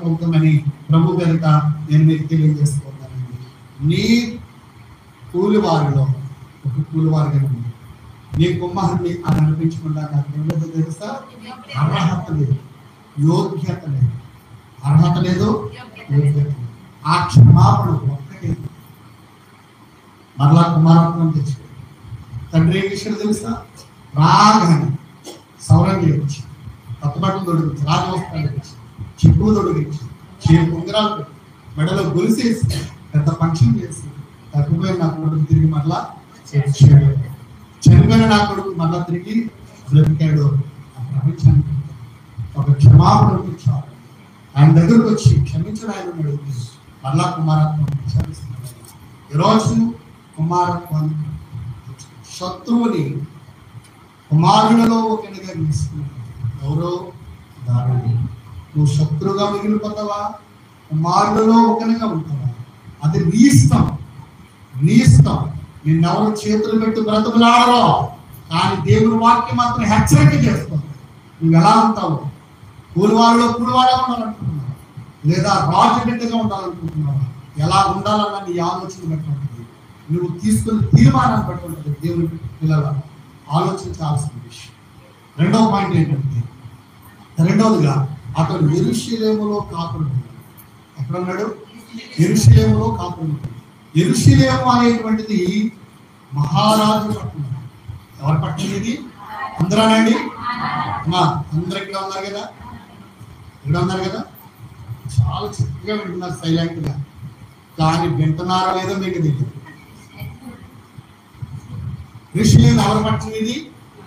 అవుతామని ప్రభు పేరిట నేను మీకు తెలియజేసుకుంటానండి. నీ కూలివారిలో ఒక కూలివారిగా ఉంది. నీ కుమారుని అని అనిపించకుండా నాకు ఏదో తెలుసా? అర్హత లేదు, యోగ్యత లేదు. అర్హత లేదు, యోగ్యత లేదు. ఆ క్షమాపణ ఒక్కటే అయిపోయింది. మరలా కుమారత్వం తెచ్చుకోండి. తండ్రి ఏం విషయం తెలుసా? రాగానే సౌరంగి వచ్చి, కొత్త బట్టలు తొడిగించి, రాజవస్త్రాలు తెచ్చి, చెప్పులు తొడిగించి, చేతి ఉంగరాలు పెట్టి, మెడలో గొలిసేసి, పెద్ద ఫంక్షన్ చేసి, తగ్గిపోయిన నా కొడుకు తిరిగి మరలా చేర్చాడు. చనిపోయిన నా కొడుకు మరలా తిరిగి బ్రతికాడు. ఆ ప్రపంచానికి ఒక క్షమాపణ చాలు. ఆయన దగ్గరకు వచ్చి క్షమించడం ఆయన అడుగుతుంది. మరలా కుమారత్వం క్షమిస్తున్నాడు. ఈరోజు కుమారత్వాన్ని శత్రువుని కుమారులలో ఒకనిగా తీసుకున్నాడు. ఎవరో దారుడు. నువ్వు శత్రువుగా మిగిలిపోతావా, కుమారులలో ఒకనిగా ఉంటావా? అది నీ ఇష్టం, నీ ఇష్టం. నిన్నెవరు చేతులు పెట్టి బ్రతుకులాడరో, కానీ దేవుని వాక్యం మాత్రం హెచ్చరిక చేస్తుంది. నువ్వు ఎలా ఉంటావు? కూలివారిలో కూలివాడే ఉండాలనుకుంటున్నావు, లేదా రాజు బిడ్డగా ఉండాలనుకుంటున్నావా? ఎలా ఉండాలన్న నీ ఆలోచన బట్టి ఉంటుంది. నువ్వు తీసుకున్న తీర్మానాన్ని బట్టి ఉంటుంది. దేవుని పిల్లల ఆలోచించాల్సిన విషయం. రెండవ పాయింట్ ఏంటంటే, రెండవదిగా అతడు యెరూషలేములో కాపురం ఉన్నాడు. ఎక్కడున్నాడు? యెరూషలేములో కాపురం ఉన్నాడు. యెరూషలేము అనేటువంటిది మహారాజు పట్టణం. ఎవరి పట్టణం ఇది? అందరానండి, అందరూ ఇక్కడ ఉన్నారు కదా, ఇక్కడ ఉన్నారు కదా, చాలా చక్కగా వింటున్నారు సైలెంట్ గా. కానీ వింటున్నారో లేదో మీకు తెలియదు. యెరూషలేము ఎవరి పట్టణం ఇది?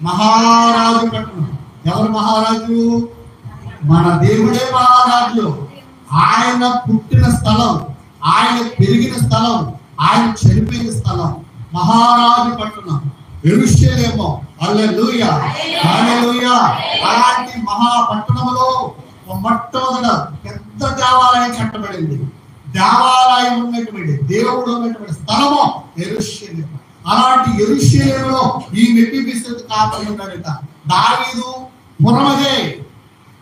మహారాజు పట్టణం. ఎవరు మహారాజు? మన దేవుడే మహారాజు. ఆయన పుట్టిన స్థలం, ఆయన పెరిగిన స్థలం, ఆయన చనిపోయిన స్థలం మహారాజు పట్టణం యెరూషలేము. హల్లెలూయా, హల్లెలూయా. అలాంటి మహాపట్టణంలో మొట్టమొదట పెద్ద దేవాలయం కట్టబడింది. దేవాలయం ఉన్నటువంటి, దేవుడు ఉన్నటువంటి స్థలము యెరూషలేము. అలాంటి యెరూషలేములో ఈ మెఫీబోషెతు కాపురం ఉన్నాడట. దావీదు పురమదే,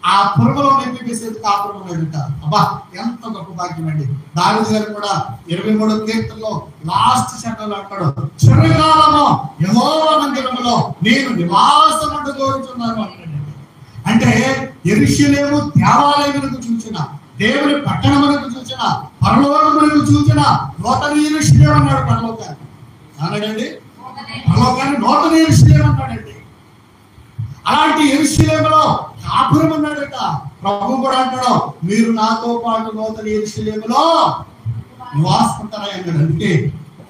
ఆ పురములో మెఫీబోషెతు కాపురం ఉన్నాడట. అబ్బా, ఎంత గొప్ప భాగ్యం అండి. దావీదు గారు కూడా 23వ కీర్తనలో లాస్ట్ సెకండ్లో అంటాడు, చిరకాలము యెహోవా మందిరములో నేను నివాసముండు కోరుచున్నాను అంటాడు. అంటే యెరూషలేము దేవాలయమునకు చూచిన, దేవుని పట్టణమునకు చూచిన, పరలోకమునకు చూచిన నూతన యెరూషలేము అన్నాడు. పరలోకాన్ని అన్నాడండి, పరలోకాన్ని నూతన యెరూషలేము అన్నాడండి. అలాంటి యెరూషలేములో కాపురం అన్నాడట. ప్రభు కూడా అంటాడు, మీరు నాతో పాటు నూతన యెరూషలేములో నివాసుకుంటారా అన్నాడు. అందుకే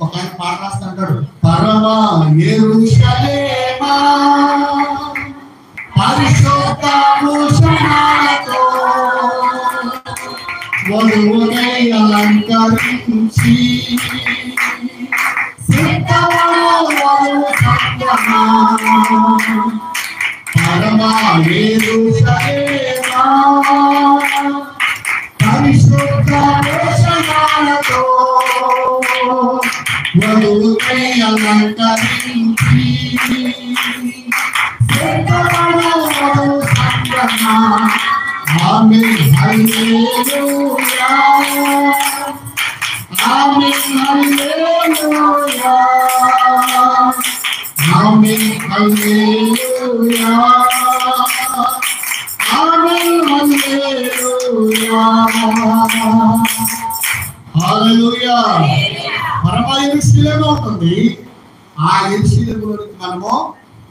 ఒక ఆయన పాట రాస్తా అంటాడు, పరమ యెరూషలేమా పరిశుద్ధ భూషణాలతో వధువునై అలంకరించి పరమ యెరూషలేమా పరిశుద్ధ భూషణాలతో వధువునై అలంకరించి ఆమేన్, హల్లెలూయా, ఆమేన్, హల్లెలూయా, ఆమేన్, హల్లెలూయా, ఆమేన్, హల్లెలూయా, హల్లెలూయా. పరమ యెరూషలేము ఉంటుంది. ఆ యెరూషలేములోకి మనము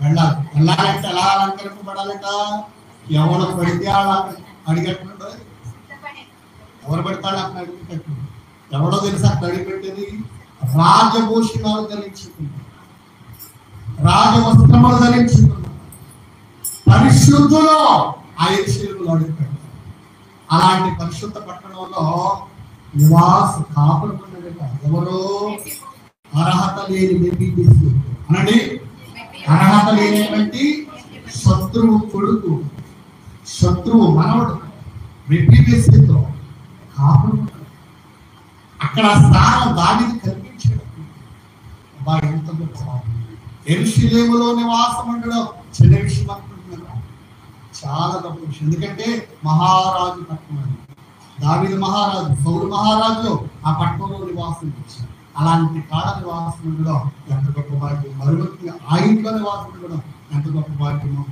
వెళ్ళాలి. వెళ్ళాలంటే ఎలా అలంకరింపబడాలంట? ఎవరు పడితే అలా అడిగట్టు, ఎవరు పడతాడు అక్కడ అడిగేటట్టు. ఎవడో తెలుసా అక్కడ అడిగిపెట్టేది? రాజభూషణాలు ధరించుకుంటారు, రాజవస్త్రములు ధరించుకుంటారు, పరిశుద్ధులు ఆ యెరూషలేములో అడిగిపెట్టారు. అలాంటి పరిశుద్ధ పట్టణంలో నివాస కాపురం ఉన్నదట. ఎవరో అర్హత లేని మెఫీబోషెతు అనండి, అర్హత లేనటువంటి శత్రువు కొడుకు, శత్రువు మనవడు మెఫీబోషెతు కాపురం. అక్కడ స్థానం దావీదు కల్పించాడు. అబ్బా, ఎంత గొప్ప! యెరూషలేములో నివాసం ఉండడం చిన్న విషయం అనుకుంటున్నాను, చాలా గొప్ప విషయం. ఎందుకంటే మహారాజు పట్టణం, దావీదు మహారాజు, సౌలు మహారాజు ఆ పట్టణంలో నివాసం చేశారు. అలాంటి కాడ నివాసం ఉండడం ఎంత గొప్ప భాగ్యం. మరొకటి ఆ ఇంట్లో నివాసం ఉండడం ఎంత గొప్ప భాగ్యమో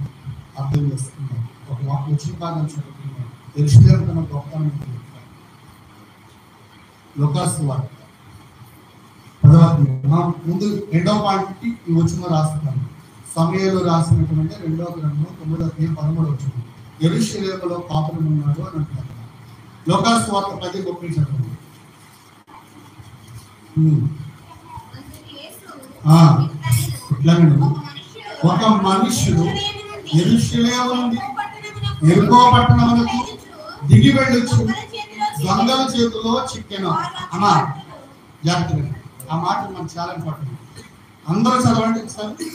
అర్థం చేసుకున్నాం. ఒక వచ్చిన భాగం చదువుకున్నాం. యెరూషలేము తన గొప్పతనం. లూకాసు వార్త ముందు రెండవ పాయింట్కి ఈ వచనం రాస్తున్నాను. సమయంలో రాసినటువంటి 2వ గ్రంథం 9వ అధ్యాయం 13వ వచనం. యెరూషలేములో పాపులు ఉన్నాడు అని అంటారు. లోకాసు వార్త 10:30 చెప్పండి. ఒక మనుష్యుడు యెరూషలేము నుండి యెరికో పట్టణమునకు దిగి వెళ్ళొచ్చు దొంగల చేతిలో చిక్కెను. అమ్మా జాగ్రత్తగా ఆ మాట మనకు చాలా ఇంపార్టెంట్. అందరూ చదవండి ఒకసారి.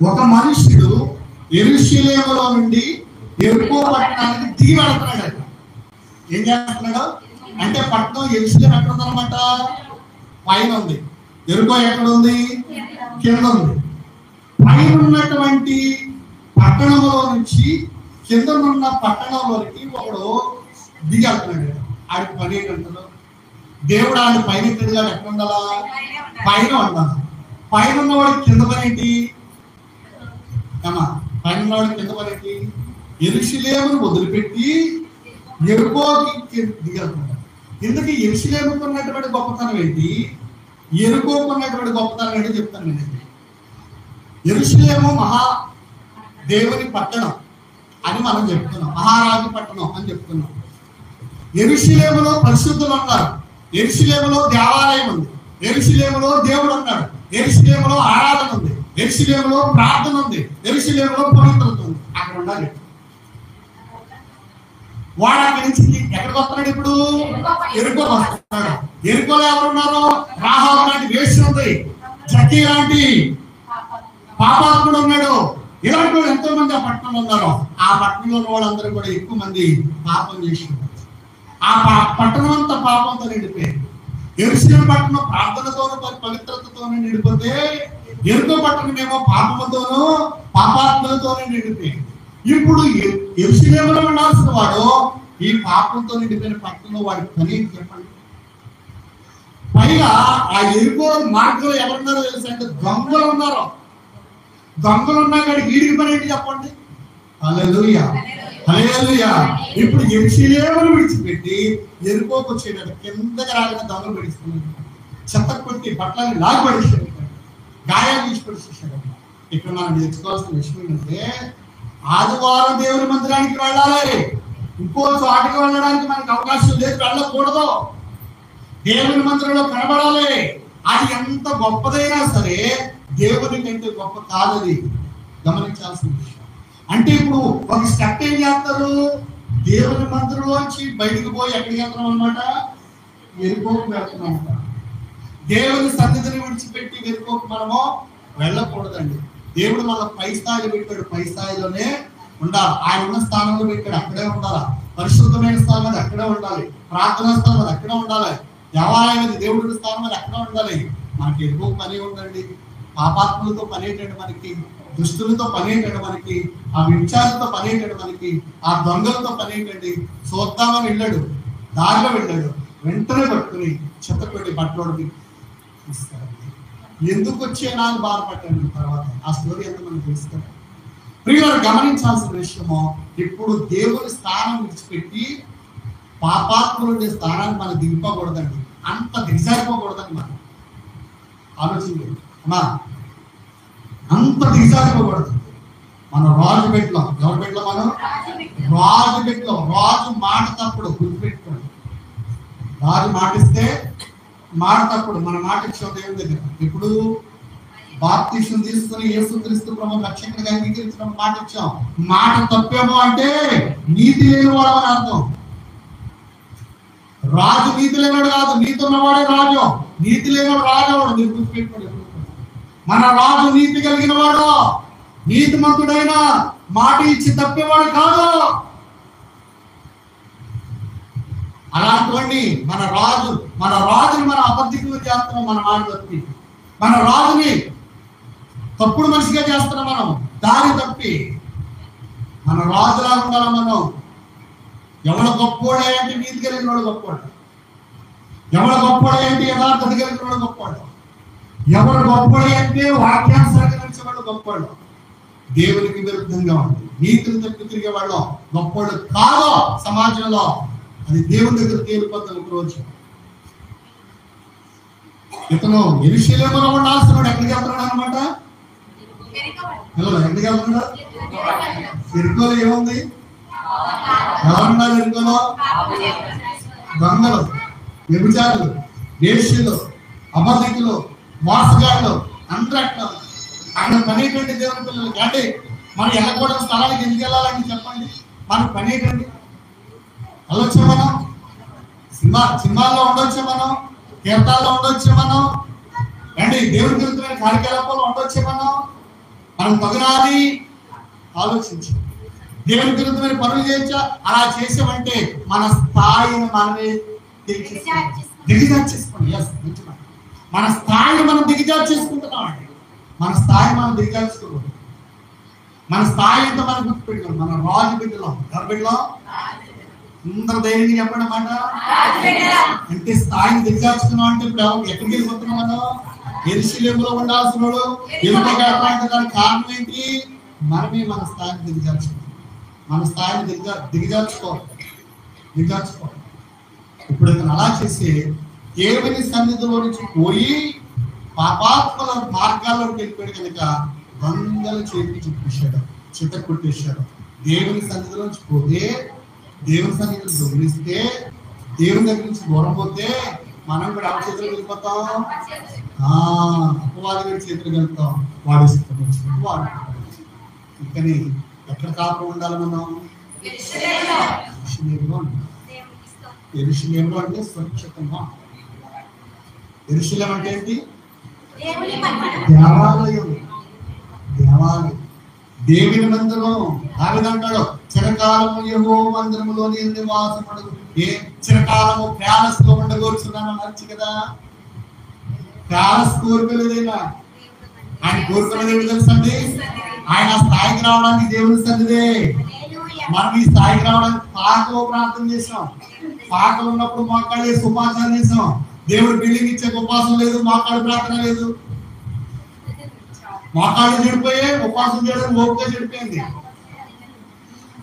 ఒక మనుష్యుడు యెరూషలేములో నుండి యెరికో పట్టణానికి దిగి వెళ్తున్నాడు. ఏం చేస్తున్నాడు అంటే పట్టణం యెరూషలేము ఎక్కడ ఉందన్నమాట? పైన ఉంది. యెరికో ఎక్కడ ఉంది? కింద ఉంది. పైన ఉన్నటువంటి పట్టణంలో నుంచి కింద ఉన్న పట్టణంలోకి ఒకడు దిగి వెళ్తున్నాడు. ఆడికి 12 గంటలు. దేవుడు ఆడి పైన తిరిగాడు. ఎక్కడ ఉండాలా? పైన ఉండాలి. పైన ఉన్నవాడికి కింద పని ఏంటి? పైన ఉన్నవాడికి కింద పని ఏంటి? యెరూషలేమును వదిలిపెట్టి యెరికోకి దిగి వెళ్తున్నాడు. ఎందుకు యెరూషలేముకు ఉన్నటువంటి గొప్పతనం ఏంటి, యెరికోకు ఉన్నటువంటి గొప్పతనం ఏంటి చెప్తాను నేను. యెరూషలేము మహా దేవుని పట్టణం అని మనం చెప్తున్నాం, మహారాజు పట్టణం అని చెప్తున్నాం. యెరూషలేములో పరిశుద్ధులు ఉన్నారు, యెరూషలేములో దేవాలయం ఉంది, యెరూషలేములో దేవుడు ఉన్నాడు, యెరూషలేములో ఆరాధన ఉంది, యెరూషలేములో ప్రార్థన ఉంది, యెరూషలేములో పవిత్రత ఉంది. అక్కడ ఉండాలి. వాడు అక్కడి నుంచి ఎక్కడికి వస్తున్నాడు? ఇప్పుడు యెరికో వస్తున్నాడు. యెరికోలో ఎవరున్నారు? రాహాబు లాంటి వేశ్య ఉంది, జక్కీ లాంటి పాపాత్ముడు ఉన్నాడు. ఇలాంటి వాళ్ళు ఎంతో మంది ఆ పట్టణంలో ఉన్నారు. ఆ పట్టణంలో ఉన్న వాళ్ళందరూ కూడా ఎక్కువ మంది పాపం చేసి ఆ పట్టణం అంతా పాపంతో నిండిపోయింది. యెరూషలేము పట్టణం ప్రార్థనతోనూ పవిత్రతతోనూ నిండిపోతే యెరికో పట్టణం ఏమో పాపముతోనూ పాపాత్ములతోనూ నిండిపోయింది. ఇప్పుడు యెరూషలేములో ఉండాల్సిన వాడు ఈ పాపంతో నిండిపోయిన పట్టణంలో వాడి పని చెప్పండి. పైగా ఆ యెరికో మార్గంలో ఎవరున్నారో తెలుసా అంటే దొంగలు ఉన్నారు. దొంగలు ఉన్నా కానీ వీడికి పని ఏంటి చెప్పండి? హల్లెలూయా, హల్లెలూయా. ఇప్పుడు యెరూషలేమును విడిచిపెట్టి యెరికోకు వచ్చేటట్టు కిందకి రాగిన దొంగలు పడిస్తున్నాడు. చెత్త కొట్టి బట్టలని లాగి పడిస్తాడు, గాయాలు తీసి పడిస్తాడు. ఇక్కడ మనం నేర్చుకోవాల్సిన విషయం ఏంటంటే ఆదివారం దేవుని మందిరానికి వెళ్ళాలి, ఇంకో చోటికి వెళ్ళడానికి మనకు అవకాశం లేదు, వెళ్ళకూడదు. దేవుని మందిరంలో కనబడాలి. అది ఎంత గొప్పదైనా సరే దేవుని కంటే గొప్ప కాదది. గమనించాల్సిన విషయం. అంటే ఇప్పుడు ఒక స్టెప్ ఏం చేస్తారు? దేవుని మందిరంలోంచి బయటకు పోయి ఎక్కడికి వెళ్తున్నాం అనమాట? యెరికోకు వెళ్తున్నామట. దేవుని సన్నిధిని విడిచిపెట్టి యెరికోకు మనము వెళ్ళకూడదండి. దేవుడు మన పై స్థాయిలో పెట్టాడు, పై స్థాయిలోనే ఉండాలి. ఆయన ఉన్న స్థానంలో పెట్టాడు, అక్కడే ఉండాలి. పరిశుద్ధమైన స్థానం అది అక్కడే ఉండాలి, ప్రార్థనా స్థానం అది అక్కడే ఉండాలి, దేవాలయం దేవుడి స్థానం అది అక్కడే ఉండాలి. మనకి ఎక్కువ పని ఉందండి. పాపాత్ములతో పని ఏంటంటే మనకి, దుష్టులతో పని ఏంటంటే మనకి, ఆ విచారంతో పని ఏంటంటే మనకి, ఆ దొంగలతో పని ఏంటండి. చూద్దామని వెళ్ళాడు, దారిలో వెళ్ళాడు, వెంటనే పట్టుకుని చెత్త పెట్టి బట్టలోడికి ఇస్తాడు. ఎందుకు వచ్చే నాకు బాధపడ్డాను తర్వాత ఆ స్టోరీ ఎంత మనకు తెలుస్తుంది. ప్రియులను గమనించాల్సిన విషయము, ఇప్పుడు దేవుని స్థానం విడిచిపెట్టి పాపాత్ములు ఉండే స్థానాన్ని మనం దింపకూడదండి, అంత దిగజారిపోకూడదండి. మనం ఆలోచించండి అమ్మా, అంత దిగజారిపోకూడదు. మనం రాజు పెట్టలో, ఎవరు పెట్టలో? మనం రాజు పెట్టలో. రాజు మాట తప్పుడు గుర్తుపెట్టుకోండి. రాజు మాటిస్తే మాట తప్పుడు. మన మాట ఇచ్చాం దేవుని దగ్గర. ఇప్పుడు బాప్తిసం తీసుకుని యేసుక్రీస్తు ప్రభు రక్షకుడిగా అంగీకరించిన మాట ఇచ్చాం. మాట తప్పేమో అంటే నీతి లేని వాడు అని అర్థం. రాజు నీతి లేనివాడు కాదు, నీతి ఉన్నవాడే రాజు. నీతి లేనివాడు రాజు అవడు. మీరు గుర్తుపెట్టుకోండి. మన రాజు నీతి కలిగిన వాడు, నీతిమంతుడైన, మాట ఇచ్చి తప్పేవాడు కాదు. అలాంటి మన రాజుని మనం అబద్ధికులు చేస్తున్నాం. మన మాట తప్పి మన రాజుని తప్పుడు మనిషిగా చేస్తున్నాం. మనం దారి తప్పి మన రాజులా ఉండాలి. మనం ఎవడ గొప్పోడే అంటే నీతి కలిగిన వాడు గొప్పోడు, ఎవడ గొప్పోడే అంటే యథార్థత కలిగిన వాడు గొప్పోడు, ఎవడు గొప్పోడే అంటే వాక్యానుసారంగా నడిచే వాళ్ళు గొప్పవాళ్ళు, దేవునికి విరుద్ధంగా ఉంది, నీతిని తప్పి తిరిగే వాళ్ళు గొప్పవాళ్ళు కాదు సమాజంలో. అది దేవుని దగ్గర తేలిపోతాను ఒక రోజు. ఇతను యెరూషలేములో ఉండాల్సిన వాడు ఎక్కడికి వెళ్తున్నాడు అనమాట? ఎక్కడికి వెళ్తున్నాడు? ఎరుకోలో ఏముంది? ఎవరున్నారు ఎరుకోలో? దొంగలు, వ్యభిచారులు, వేశ్యలు, అబద్ధికులు, మోసగాళ్ళు అందరూ అక్కడ పని ఏంటండి దేవుని పిల్లలు? అంటే మనం వెళ్ళకూడని స్థలానికి ఎందుకు వెళ్ళాలని చెప్పండి. మనకు పని ఏంటండి? వెళ్ళొచ్చా మనం? సినిమాల్లో ఉండొచ్చా మనం? కీర్తాల్లో ఉండొచ్చా మనం? అంటే దేవుని విరుద్ధమైన కార్యకలాపాలు ఉండొచ్చా మనం తగునాది ఆలోచించి దేవుని విరుద్ధమైన పనులు చేయొచ్చా? అలా చేసామంటే మన స్థాయిని మనమే దిగజార్చేసుకోండి. మన స్థాయిని మనం దిగజార్చేసుకుంటున్నాం అండి. మన స్థాయి మనం దిగజార్చుకోకూడదు. మన స్థాయి ఎంత మనం గుర్తుపెట్టుకోండి. మన రాజు బిడ్డలో, ఎవరి బిడ్డలో? అందరు ధైర్యంగా చెప్పండి మాట. అంటే స్థాయిని దిగజార్చుకున్నాం అంటే ఇప్పుడు ఎక్కడికి వెళ్ళిపోతున్నాం మనం? యెరూషలేములో ఉండాల్సిన వాడు వెళ్ళిపోగలడానికి కారణం ఏంటి? మనమే మన స్థాయిని దిగజార్చుకున్నాం. మన స్థాయిని దిగజార్చుకోవాలి. ఇప్పుడు ఇతను అలా చేసి దేవుని సన్నిధిలో నుంచి పోయి పాపాత్మల మార్గాల్లోకి వెళ్ళిపోయాడు కనుక వందల చేతి చూపించాడు, చిత్త కొట్టేశాడు. దేవుని సన్నిధిలో నుంచి పోతే, దేవుని సన్నిధిని దొంగిలిస్తే, దేవుని దగ్గర నుంచి దూరం పోతే మనం కూడా ఆ చేతులకు వెళ్ళిపోతాం. అపవాది చేతులకు వెళ్తాం. వాడు ఇష్టం వచ్చినట్టు వాడు. ఇంకని ఎక్కడ కాపురం ఉండాలి మనం? యెరూషలేములో అంటే సురక్షితంగా. యెరూషలేం అంటే ఏంటి? దేవాలయం. దేవుని మందిరం. ఆవిదంటాడు చిరకాలము యెహోవా మందిరములో నేను నివాసముండదు. చిరకాలము ప్యాలెస్ లో ఉండగోరుచున్నాను అనొచ్చు కదా. ప్యాలెస్ కోరుకోలేదైనా, ఆయన కోరుకునేది ఏమి తెలుసండి? ఆయన స్థాయికి రావడానికి దేవుని సన్నిధే. మనం ఈ స్థాయికి రావడానికి పాకలో ప్రార్థన చేసాం. పాకలు ఉన్నప్పుడు మోకాళ్ళు వేసి ఉపాసన చేసాం. దేవుడు బిల్డింగ్ ఇచ్చే ఉపాసం లేదు, మోకాళ్ళు ప్రార్థన లేదు. మోకాళ్ళు చెడిపోయే ఉపాసం చేయడం ఓపిక చెడిపోయింది.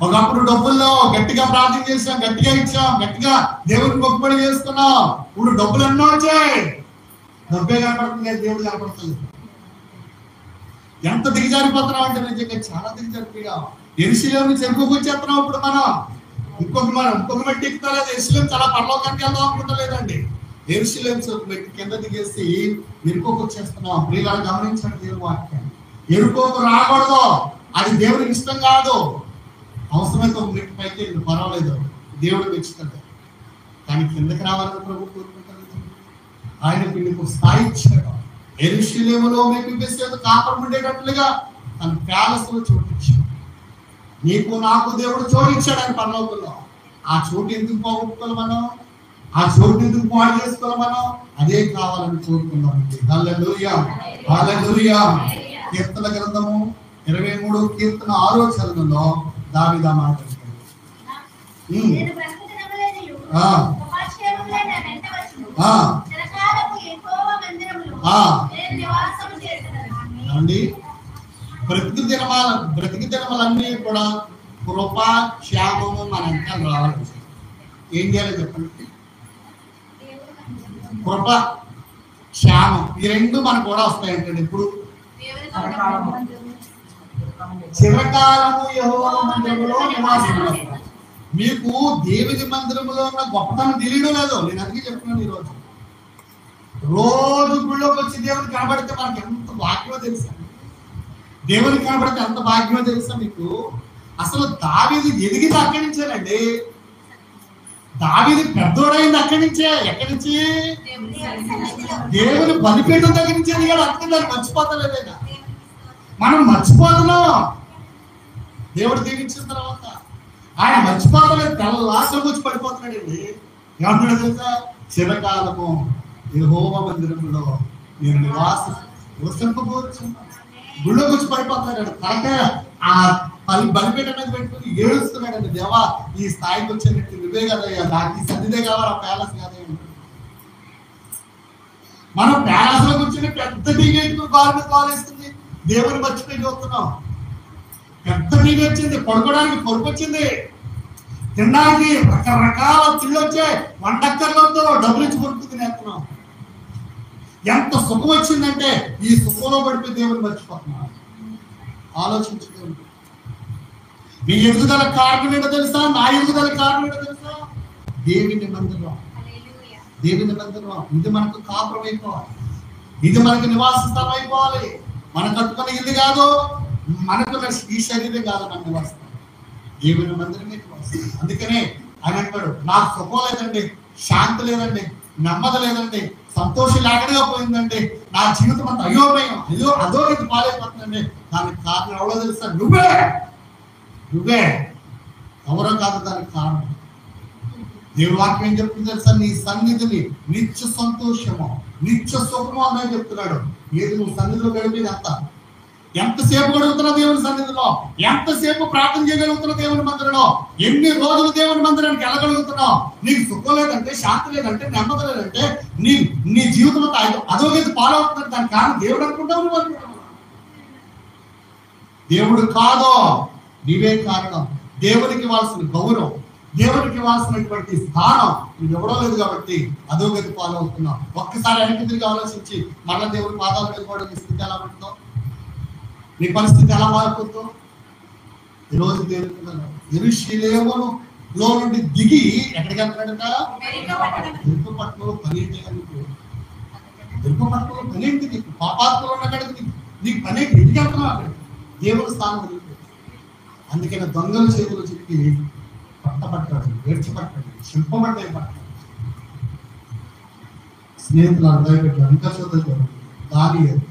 ఒకప్పుడు డబ్బుల్లో గట్టిగా ప్రార్థన చేసాం, గట్టిగా ఇచ్చాం, గట్టిగా దేవుడికి మొక్కుబడి చేసుకున్నాం. ఇప్పుడు డబ్బులు ఎన్నో వచ్చాయి, డబ్బే కనపడుతుంది, దేవుడు కనపడుతుంది. ఎంత దిగజారిపోతున్నాం అంటే నిజంగా చాలా దిగజారిపోయాం. యెరూషలేము నుంచి ఎరుకోకు వచ్చేస్తున్నాం. ఇప్పుడు మనం ఇంకొక మెట్టి ఎక్కుతలేదు. యెరూషలేము చాలా పరలోకానికి వెళ్దాం అనుకుంటలేదండి. యెరూషలేము మెట్టి కింద దిగేసి ఎరుకోకు వచ్చేస్తున్నాం. ప్రియులు గమనించండి దేవుని వాక్యం. ఎరుకోకు రాకూడదు, అది దేవుడికి ఇష్టం కాదు. అవసరమైతే ఒక మెట్టి పైకి పర్వాలేదు, దేవుడు మెచ్చుతాడు. కానీ కిందకి రావాలని ప్రభు కోరుకుంటారు. ఆయన మీకు స్థాయి ఇచ్చాడు. యెరూషలేములో మీకు కాపురం ఉండేటట్లుగా తన ప్యాలెస్ లో చోటిచ్చాడు. నీకు నాకు దేవుడు చోటు ఇచ్చాడు ఆయన పరలోకంలో. ఆ చోటు ఎందుకు పోగొట్టుకోవాలి మనం? ఆ చోటు ఎందుకు పాడు చేసుకోవాలి మనం? అదే కావాలని కోరుకుందాం. హల్లెలూయా, హల్లెలూయా. కీర్తన గ్రంథము 23 కీర్తన 6వ చరణంలో దావీదు మాట అండి. బ్రతికి దినములన్నీ కూడా కృప క్షేమము మన వెంట రావాలి. ఏం చేయాలి చెప్పండి? కృప క్షేమం ఈ రెండు మనకు కూడా వస్తాయంటండి. ఇప్పుడు చిరకాలము యెహోవా మందిరములో నివాసం. మీకు దేవుని మందిరములో ఉన్న గొప్పతనం తెలియడం లేదు. నేను అందుకే చెప్తున్నాను. ఈరోజు రోజు గుళ్ళోకి వచ్చి దేవుని కనబడితే మనకి ఎంత భాగ్యమో తెలుసా? దేవుని కనబడితే ఎంత భాగ్యమో తెలుసా మీకు? అసలు దావీదు ఎదిగింది అక్కడి నుంచేనండి. దావీదు పెద్దోడైంది అక్కడి నుంచే. ఎక్కడి నుంచి? దేవుని బలిపీఠం దగ్గర నుంచి ఎదిగాడు. అంతే, దాన్ని మర్చిపోతలేదైనా. మనం మర్చిపోతున్నాం. దేవుడు దీవించిన తర్వాత ఆయన మర్చిపోతలేదు. తెల్లాసలు వచ్చి పడిపోతున్నాడండి. ఏమంటున్నాడు తెలుసా? చిరకాలము యెహోవా మందిరములో నేను నివాసింపబోతున్నాను. గుళ్ళోకి వచ్చి పడిపోతున్నాడు. తనకే ఆ బలిపీఠ మీద పెట్టుకుని ఏడుస్తున్నాడండి. దేవా, ఈ స్థాయికి వచ్చేటట్టు నువ్వే కదయ్యా, నాకు ఈ సన్నిధే కావాలి, ఆ ప్యాలెస్ కాదయ్యా. మనం ప్యాలెస్ లో కూర్చొని పెద్ద టీవీ కాలు మీద కాల్ వేస్తుంది. దేవుని మర్చిపోయి చూస్తున్నాం. పెద్ద టీవీ వచ్చింది, పడుకోవడానికి పొరుపు వచ్చింది, తినడానికి రకరకాల తిళ్ళు వచ్చాయి, వంటక్కర్లతో డబ్బులు ఇచ్చి కొడుకు తినేస్తున్నాం. ఎంత సుఖం వచ్చిందంటే ఈ సుఖంలో పడిపోయి దేవుని మర్చిపోతున్నాం. ఆలోచించుకోండి. మీ ఎదుగుదల కారణం ఏంటో తెలుసా? నా ఎదుగుదల కారణం ఏంటో తెలుసా? దేవుని నిబంధన. దేవుని నిబంధన ఇది మనకు కాపురం అయిపోవాలి, ఇది మనకు నివాస స్థలం అయిపోవాలి. మనం కట్టుకున్న ఇల్లు కాదు, మనకున్న ఈ శరీరం కాదు మన నివాసం, దేవుని మందిరమే నివాసం. అందుకనే ఆయన అంటాడు, నాకు సుఖం లేదండి, శాంతి లేదండి, నెమ్మది లేదండి, సంతోషం లేకుండా పోయిందండి, నా జీవితం అంతా అయోమయం, అధోగతి పాలైపోతుందండి. దానికి కారణం ఎవరో తెలుసా? నువ్వే. ఎవరో కాదు దానికి కారణం. దేవుడు వాక్యం ఏం చెప్తుంది తెలుసా? నీ సన్నిధిని నిత్య సంతోషము, నిత్య సుఖము అని చెప్తున్నాడు. ఏది నువ్వు సన్నిధిలో గడిపేది ఎంతసేపు గడుగుతున్నావు దేవుని సన్నిధిలో, ఎంతసేపు ప్రార్థన చేయగలుగుతున్నావు దేవుని మందిరంలో, ఎన్ని రోజులు దేవుని మందిరానికి వెళ్ళగలుగుతున్నావు? నీకు సుఖం లేదంటే, శాంతి లేదంటే, నెమ్మది లేదంటే, నీ జీవితం అధోగతి పాలవుతుందంటే దానికి కారణం దేవుడు అనుకుంటావు, నువ్వు అనుకుంటావు. దేవుడు కాదో, నీవే కారణం. దేవునికి ఇవ్వాల్సిన గౌరవం, దేవునికి ఇవ్వాల్సినటువంటి స్థానం నువ్వు ఎవడో లేదు కాబట్టి అధోగతి పాలవుతున్నావు. ఒక్కసారి వెనక్కి తిరిగి ఆలోచించి మళ్ళీ దేవుడి పాదాల మీద కూడా నీ స్థితి ఎలా ఉంటుందో, నీ పరిస్థితి ఎలా మారిపోతుందో. ఈరోజు దేవుడు యెరూషలేములో నుండి దిగి ఎక్కడికి వెళ్తున్నాడట? ఎరుపు పట్టణంలో పని ఏంటి? ఎరుపు పట్టణంలో పని ఏంటి? నీకు పాపాత్మలో ఉన్న కాడికి నీకు పని ఏంటి? ఇంటికి వెళ్తున్నావు అక్కడ దేవుడి స్థానం వదిలిపోయింది. అందుకని దొంగల చేతులు చెప్పి పట్టబట్టాడు, ఏడ్చబట్టాడు, శిల్పబడ్డాయి పట్టాడు. స్నేహితులు దయపెట్టారు. ఇంకా చూద్దాం. దానియేలు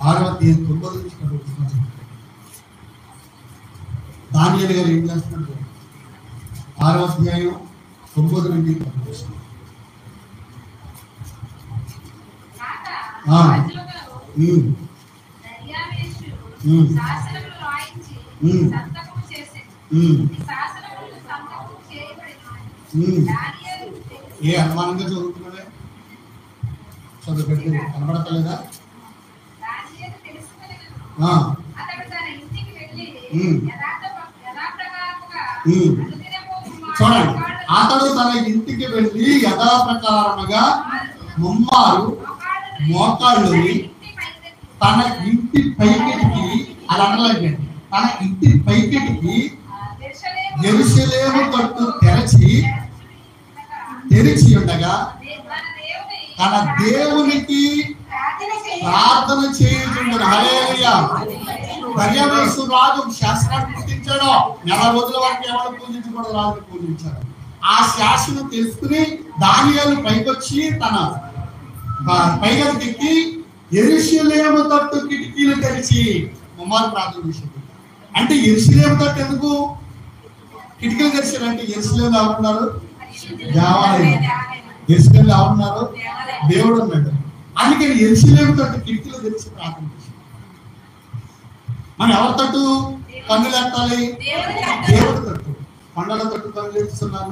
6వ అధ్యాయం 9 నుంచి 10. దానియేలు గారు ఏం చేస్తున్నాడు? 6వ అధ్యాయం 9 నుండి 10. ఏ అనుమానంగా చదువుతున్నాడే? చదువు కనబడతలేదా? చూడండి, అతడు తన ఇంటికి వెళ్ళి యథాప్రకారముగా ముమ్మారు మోకాళ్ళుని తన ఇంటి పైకెటికి, అలా అనలేండి, తన ఇంటి పైకెటికి యెరూషలేము తట్టు తెరిచి ఉండగా తన దేవునికి ప్రార్థన చేయుచుండెను. హల్లెలూయా. దర్యావేషు రాజు శాసనాన్ని పూజించాడు. 40 రోజుల వరకు ఎవరు పూజించకూడదు, రాజు పూజించాడు. ఆ శాసనం తెలుసుకుని దానియేలు పైకొచ్చి తన పైగదికి యెరూషలేము తట్టు కిటికీలు తెరిచి ముమ్మారు ప్రార్థన చేశాడు. అంటే యెరూషలేము తట్టు ఎందుకు కిటికీలు తెరిచారంటే, యెరూషలేములో ఎవరున్నారు? దేవాలయం. యెరూషలేములో ఎవరున్నారు? దేవుడు ఉన్నాడు. అందుకని యెరూషలేము తట్టు కిటికీలు తెరిచి ప్రార్థన చేశాడు. మనం ఎవరి తట్టు కన్నులు ఎత్తాలి? దేవుడి తట్టు. కొండల తట్టు కన్నులు ఎత్తుతున్నారు.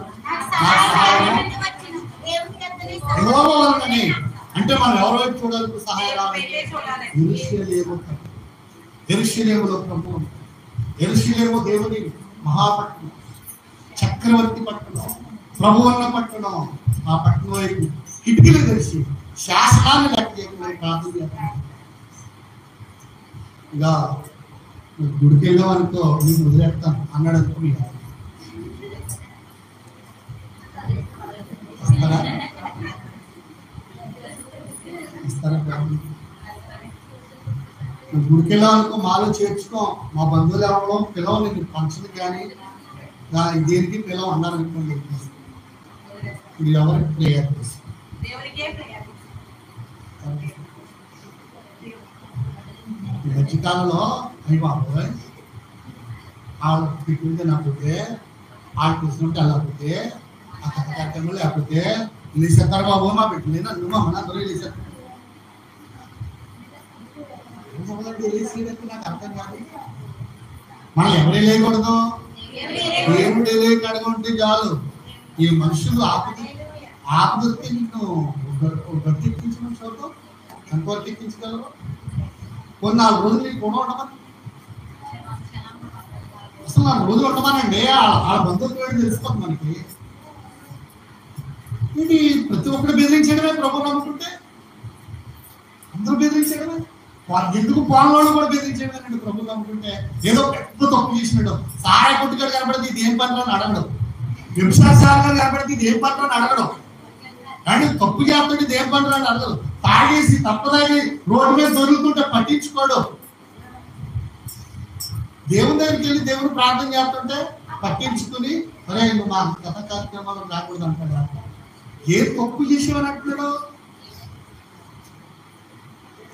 అంటే మనం ఎవరి వైపు చూడాలి? సహాయం రావాలి. యెరూషలేములో ప్రభువు, యెరూషలేము దేవుని మహాపట్నం, చక్రవర్తి పట్టణం, ప్రభు అన్న పట్టణం. ఆ పట్టణం వైపు కిటికీలు తెరిచి శాసనాన్ని లెక్క చేయకుండా ప్రార్థన చేస్తాం. ఇక గుడికి వెళ్ళాం అనుకో, నేను వదిలేస్తాను అన్నాడు అనుకుని ఇస్తారా? గుడికి వెళ్ళాం అనుకో, మాలో చేర్చుకో, మా బంధువులు ఎవరో పిలవ, నేను ఫంక్షన్ కానీ దేనికి పిలవ అన్నారు అనుకోండి, ఇది ఎవరికి ప్రేయర్ మధ్యకాలంలో అయ్యి బాబోయ్ ఆవిడ పిక్కుంటే నాకపోతే ఆవిడ కూర్చుంటే వెళ్ళకపోతే ఆ కథ కార్యక్రమం లేకపోతే లేసేస్తారు బాబు మా పెట్టింది నన్ను మా అమ్మ అందరూ లేసారు. నాకు అర్థం కాదు. మనం ఎవరే లేకూడదు, దేవుడే లేక అడగంటే చాలు. ఈ మనుషులు ఆపుదొరికి నిన్ను గట్టి ఎక్కించమని చూద్దాం, ఎంతవరకు ఎక్కించగలరు? కొన్ని 4 రోజులు నీకు కూడా ఉండమని, అసలు 4 రోజులు ఉండమనండి. ఆ బంధువులు తెలుసుకోండి మనకి. ఇది ప్రతి ఒక్కరు బెదిరించడమే ప్రభు నమ్ముకుంటే, అందరూ బెదిరించడమే. ఎందుకు పాలవాళ్ళు కూడా బెదిరించడమేనండి ప్రభు నమ్ముకుంటే. ఏదో పెద్ద తప్పు చేసినాడు, సాయ కొట్టుగాడు కనబడితే ఇది ఏం పని అని అడగడం, విమర్శాలు కనబడితే ఇది ఏం పని అని అడగడం, కానీ తప్పు చేస్తుంటే ఇది ఏం పని అని అడగదు. తాగేసి తప్పదాగి రోడ్డు మీద దొరుకుతుంటే పట్టించుకోడు. దేవుని దగ్గరికి వెళ్ళి దేవుని ప్రార్థన చేస్తుంటే పట్టించుకుని, అరే నువ్వు మా కథ కార్యక్రమాలు రాకూడదు అంటాడు. ఏ తప్పు చేసేవని అంటున్నాడు,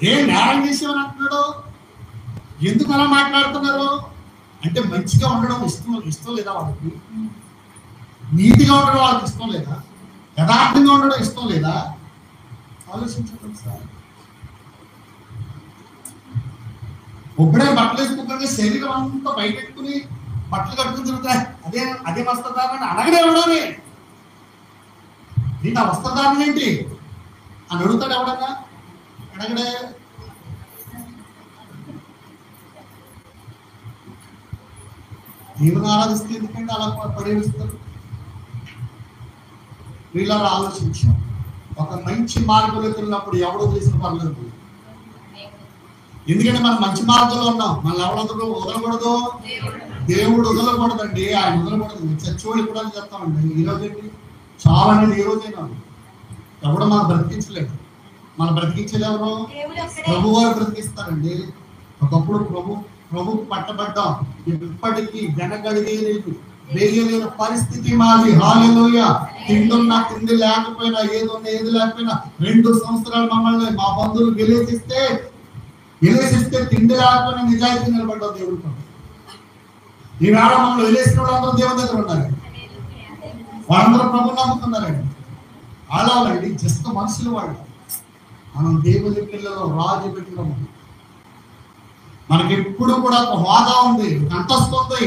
ఏ నేరం చేసేవని అంటున్నాడు. ఎందుకు అలా మాట్లాడుతున్నారు అంటే మంచిగా ఉండడం ఇష్టం లేదా వాళ్ళకి, నీతిగా ఉండడం వాళ్ళకి ఇష్టం లేదా, యథార్థంగా ఉండడం ఇష్టం లేదా? ఆలోచించండి సార్. ఒక్కడే బట్టలు వేసుకుంటే శరీరం అంతా బయటెట్టుకుని బట్టలు కట్టుకుని తిరుగుతాయి. అదే వస్త్రధారణ అడగడే ఎవడని, నీకు ఆ వస్త్రధారణ ఏంటి అని అడుగుతాడు ఎవడన్నా? అడగడే. దేవుని ఆరాధిస్తే ఎందుకంటే అలా పరిగణిస్తారు. వీళ్ళ ఆలోచించాం. ఒక మంచి మార్గంలోకి వెళ్ళినప్పుడు ఎవడో చేసిన పర్లేదు, ఎందుకంటే మనం మంచి మార్గంలో ఉన్నాం. మనం ఎవరు వదలకూడదు, దేవుడు వదలకూడదండి. ఆయన వదలకూడదు. చచ్చోడు కూడా చెప్తామండి. ఈరోజు ఏంటి చాలా అనేది ఈ రోజైనా ఎవడో మనం బ్రతికించలేదు. మనం బ్రతికించేది ఎవరు? ప్రభు వారు బ్రతికిస్తారండి. ఒకప్పుడు ప్రభు పట్టబడ్డాం. ఇప్పటికీ వెనకడిగేలేదు, వేయలేని పరిస్థితి మాది. హల్లెలూయా. తిండున్నా తిండి లేకపోయినా, ఏదున్నా ఏది లేకపోయినా 2 సంవత్సరాలు మమ్మల్ని మా బంధువులు విలేసిస్తే తిండి లేకపోయినా నిజాయితీ నిలబడ్డావు దేవుడితో. ఈవేళ మమ్మల్ని విలేసిన వాళ్ళందరూ దేవుని దగ్గర ఉన్నారు. వాళ్ళందరూ ప్రభు నమ్ముతున్నారండి. అలాగండి జస్ట్ మనుషులు వాళ్ళు. మనం దేవుని పిల్లలు రాజు పెట్టినాము. మనకి ఎప్పుడు కూడా ఒక హోదా ఉంది, ఒక అంతస్తు ఉంది,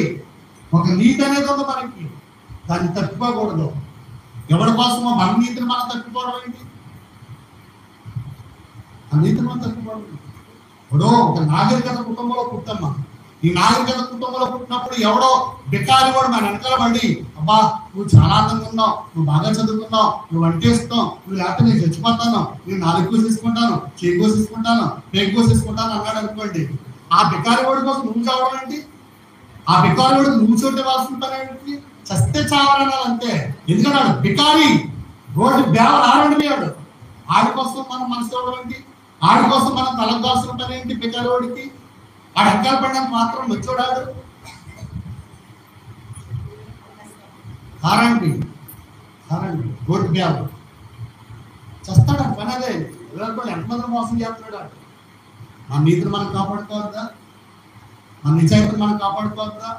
ఒక నీతి అనేది ఉంది మనకి. దాన్ని తప్పిపోకూడదు. ఎవరి కోసమో మన నీతిని మనం తప్పిపోవడం ఏంటి? ఆ నీతిని మనం తప్పిపోవడం. ఇప్పుడు ఒక నాగరికత కుటుంబంలో పుట్టమ్మా. ఈ నాగరికత కుటుంబంలో పుట్టినప్పుడు ఎవడో బికారి వాడు మన వెనకాల పడి, అబ్బా నువ్వు చాలా అందంగా ఉన్నావు, నువ్వు బాగా చదువుకున్నావు, నువ్వు వంటేస్తున్నావు, నువ్వు లేకపోతే నేను చచ్చిపోతాను, నేను 4 కోసేసుకుంటాను, చేయి కోసేసుకుంటాను, పేగు కోసేసుకుంటాను అన్నాడు అనుకోండి. ఆ బికారి వాడి కోసం నువ్వు చావడం ఏంటి? ఆ బికారి వాడికి నువ్వు చోటే వాడుతుంటానేంటి? చస్తే చావాలన్నారు అంతే. ఎందుకన్నాడు బికారి రోడ్డు బేవ ఆడండియాడు. ఆడి కోసం మనం మనసు ఇవ్వడం ఏంటి? ఆడి కోసం మనం తలంగాల్సిన పని ఏంటి? బికారి వాడికి ఆడు అంకాలు పడడానికి మాత్రం వచ్చాడు. హారండి రోడ్డు బేవ చస్తాడు. పని అదే. ఎంతమంది మోసం చేస్తున్నాడు. మన నీతిని మనం కాపాడుకోవద్దా? మన నిజాయితీని మనం కాపాడుకోవద్దా?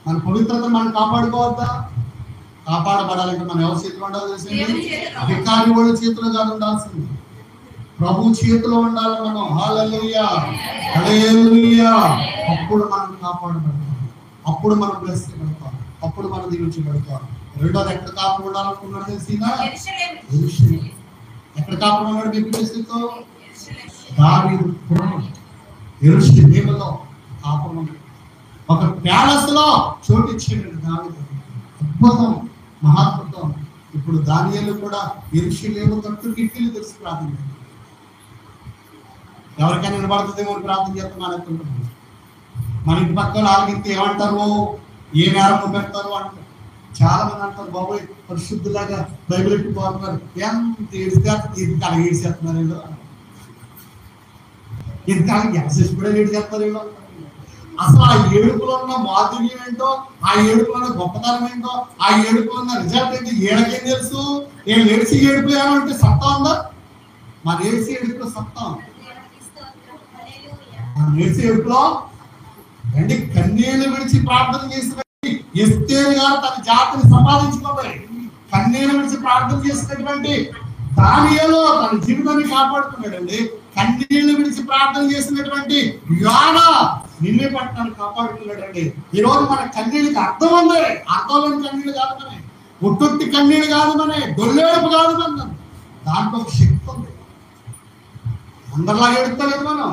మన పవిత్రతను మనం కాపాడుకోవద్దా? కాపాడబడాలంటే మనం ఎవరి చేతిలో ఉండాలి తెలిసింది? అధికారి వాళ్ళ చేతిలో కాదు ఉండాల్సింది, ప్రభు చేతిలో ఉండాలి మనం. హల్లెలూయా హల్లెలూయా. అప్పుడు మనం కాపాడబడతాం, అప్పుడు మనం బ్లెస్ చేయబడతాం, అప్పుడు మనం దీవించబడతాం. రెండోది ఎక్కడ కాపురం ఉండాలనుకున్నాడు తెలిసిందా? ఎక్కడ కాపురం ఉన్నాడు? మీకు చేతితో దావీదు యెరూషలేములో కాపురం. ఒక ప్యాలెస్ లో చోటు ఇచ్చాడు దావీదు. అద్భుతం, మహాద్భుతం. ఇప్పుడు దానియేలు కూడా యెరూషలేము తట్టు కిటికీలు తెలిసి ప్రార్థన. ఎవరికైనా నిలబడుతుందేమో ప్రార్థన చేస్తాం అనుకుంటున్నాం. మన ఇంటి పక్కన ఆలోచిస్తే ఏమంటారు, ఏ నేరం పెడతారు అంటారు. చాలా మంది అంటారు, బాబోయ్ పరిశుద్ధులాగా బైబిల్ ఎట్టుకోవాలన్నారు, ఎంత ఏడ్చేస్తున్నారు వీళ్ళు, ఇంత గ్యాసెస్ కూడా ఏడ్చేస్తారు వీళ్ళు. అసలు ఆ ఏడుపులో ఉన్న మాధుర్యం ఏంటో, ఆ ఏడుపులో ఉన్న గొప్పతనం ఏంటో, ఆ ఏడుపులో ఉన్న రిజల్ట్ ఏంటి ఏడకేం తెలుసు? ఏం ఏడ్చి ఏడుపు ఏమంటే సత్తా ఉందా? మన ఏడ్చి ఏడుపులో సత్తా ఉంది. ఏడ్చి ఏడుపులో అంటే కన్నీళ్లు విడిచి ప్రార్థన చేసిన ఎస్తేరు గారు తన జాతిని సంపాదించుకోవాలి. కన్నీళ్లు విడిచి ప్రార్థన చేసినటువంటి దానియేలు తన జీవితాన్ని కాపాడుకున్నాడండి. కన్నీళ్లు విడిచి ప్రార్థన చేసినటువంటి యోనా నిన్నే పట్టణాన్ని కాపాడుకున్నాడండి. ఈ రోజు మన కన్నీళ్ళకి అర్థం ఉంది. అర్థంలోని కన్నీళ్ళు కాదు మనే, ఒట్టొట్టి కన్నీళ్ళు కాదు మనే, దొల్లేడుపు కాదు మన, దాంట్లో ఒక శక్తి ఉంది. అందరిలాగా ఏడుస్తలేదు మనం.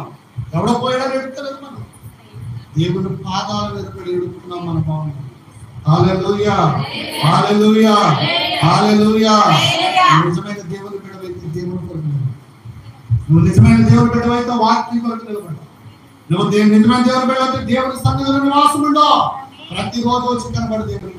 ఎవడో పోయాడో ఎడుతలేదు మనం. దేవుని పాదాల మీద పడి ఎడుతున్నాం మన బాగున్నాం. హల్లెలూయా, హల్లెలూయా, హల్లెలూయా. నిజమైన దేవుని బిడ్డవైతే దేవుని కొరకు నిలబడు. నువ్వు నిజమైన దేవుని బిడ్డవైతే వాక్యం కొరకు నిలబడు. నువ్వు నిజమైన దేవుని బిడ్డవైతే దేవుని సన్నిధిలో నివాసం ఉండవు. ప్రతిరోజు వచ్చి కనబడు దేవుని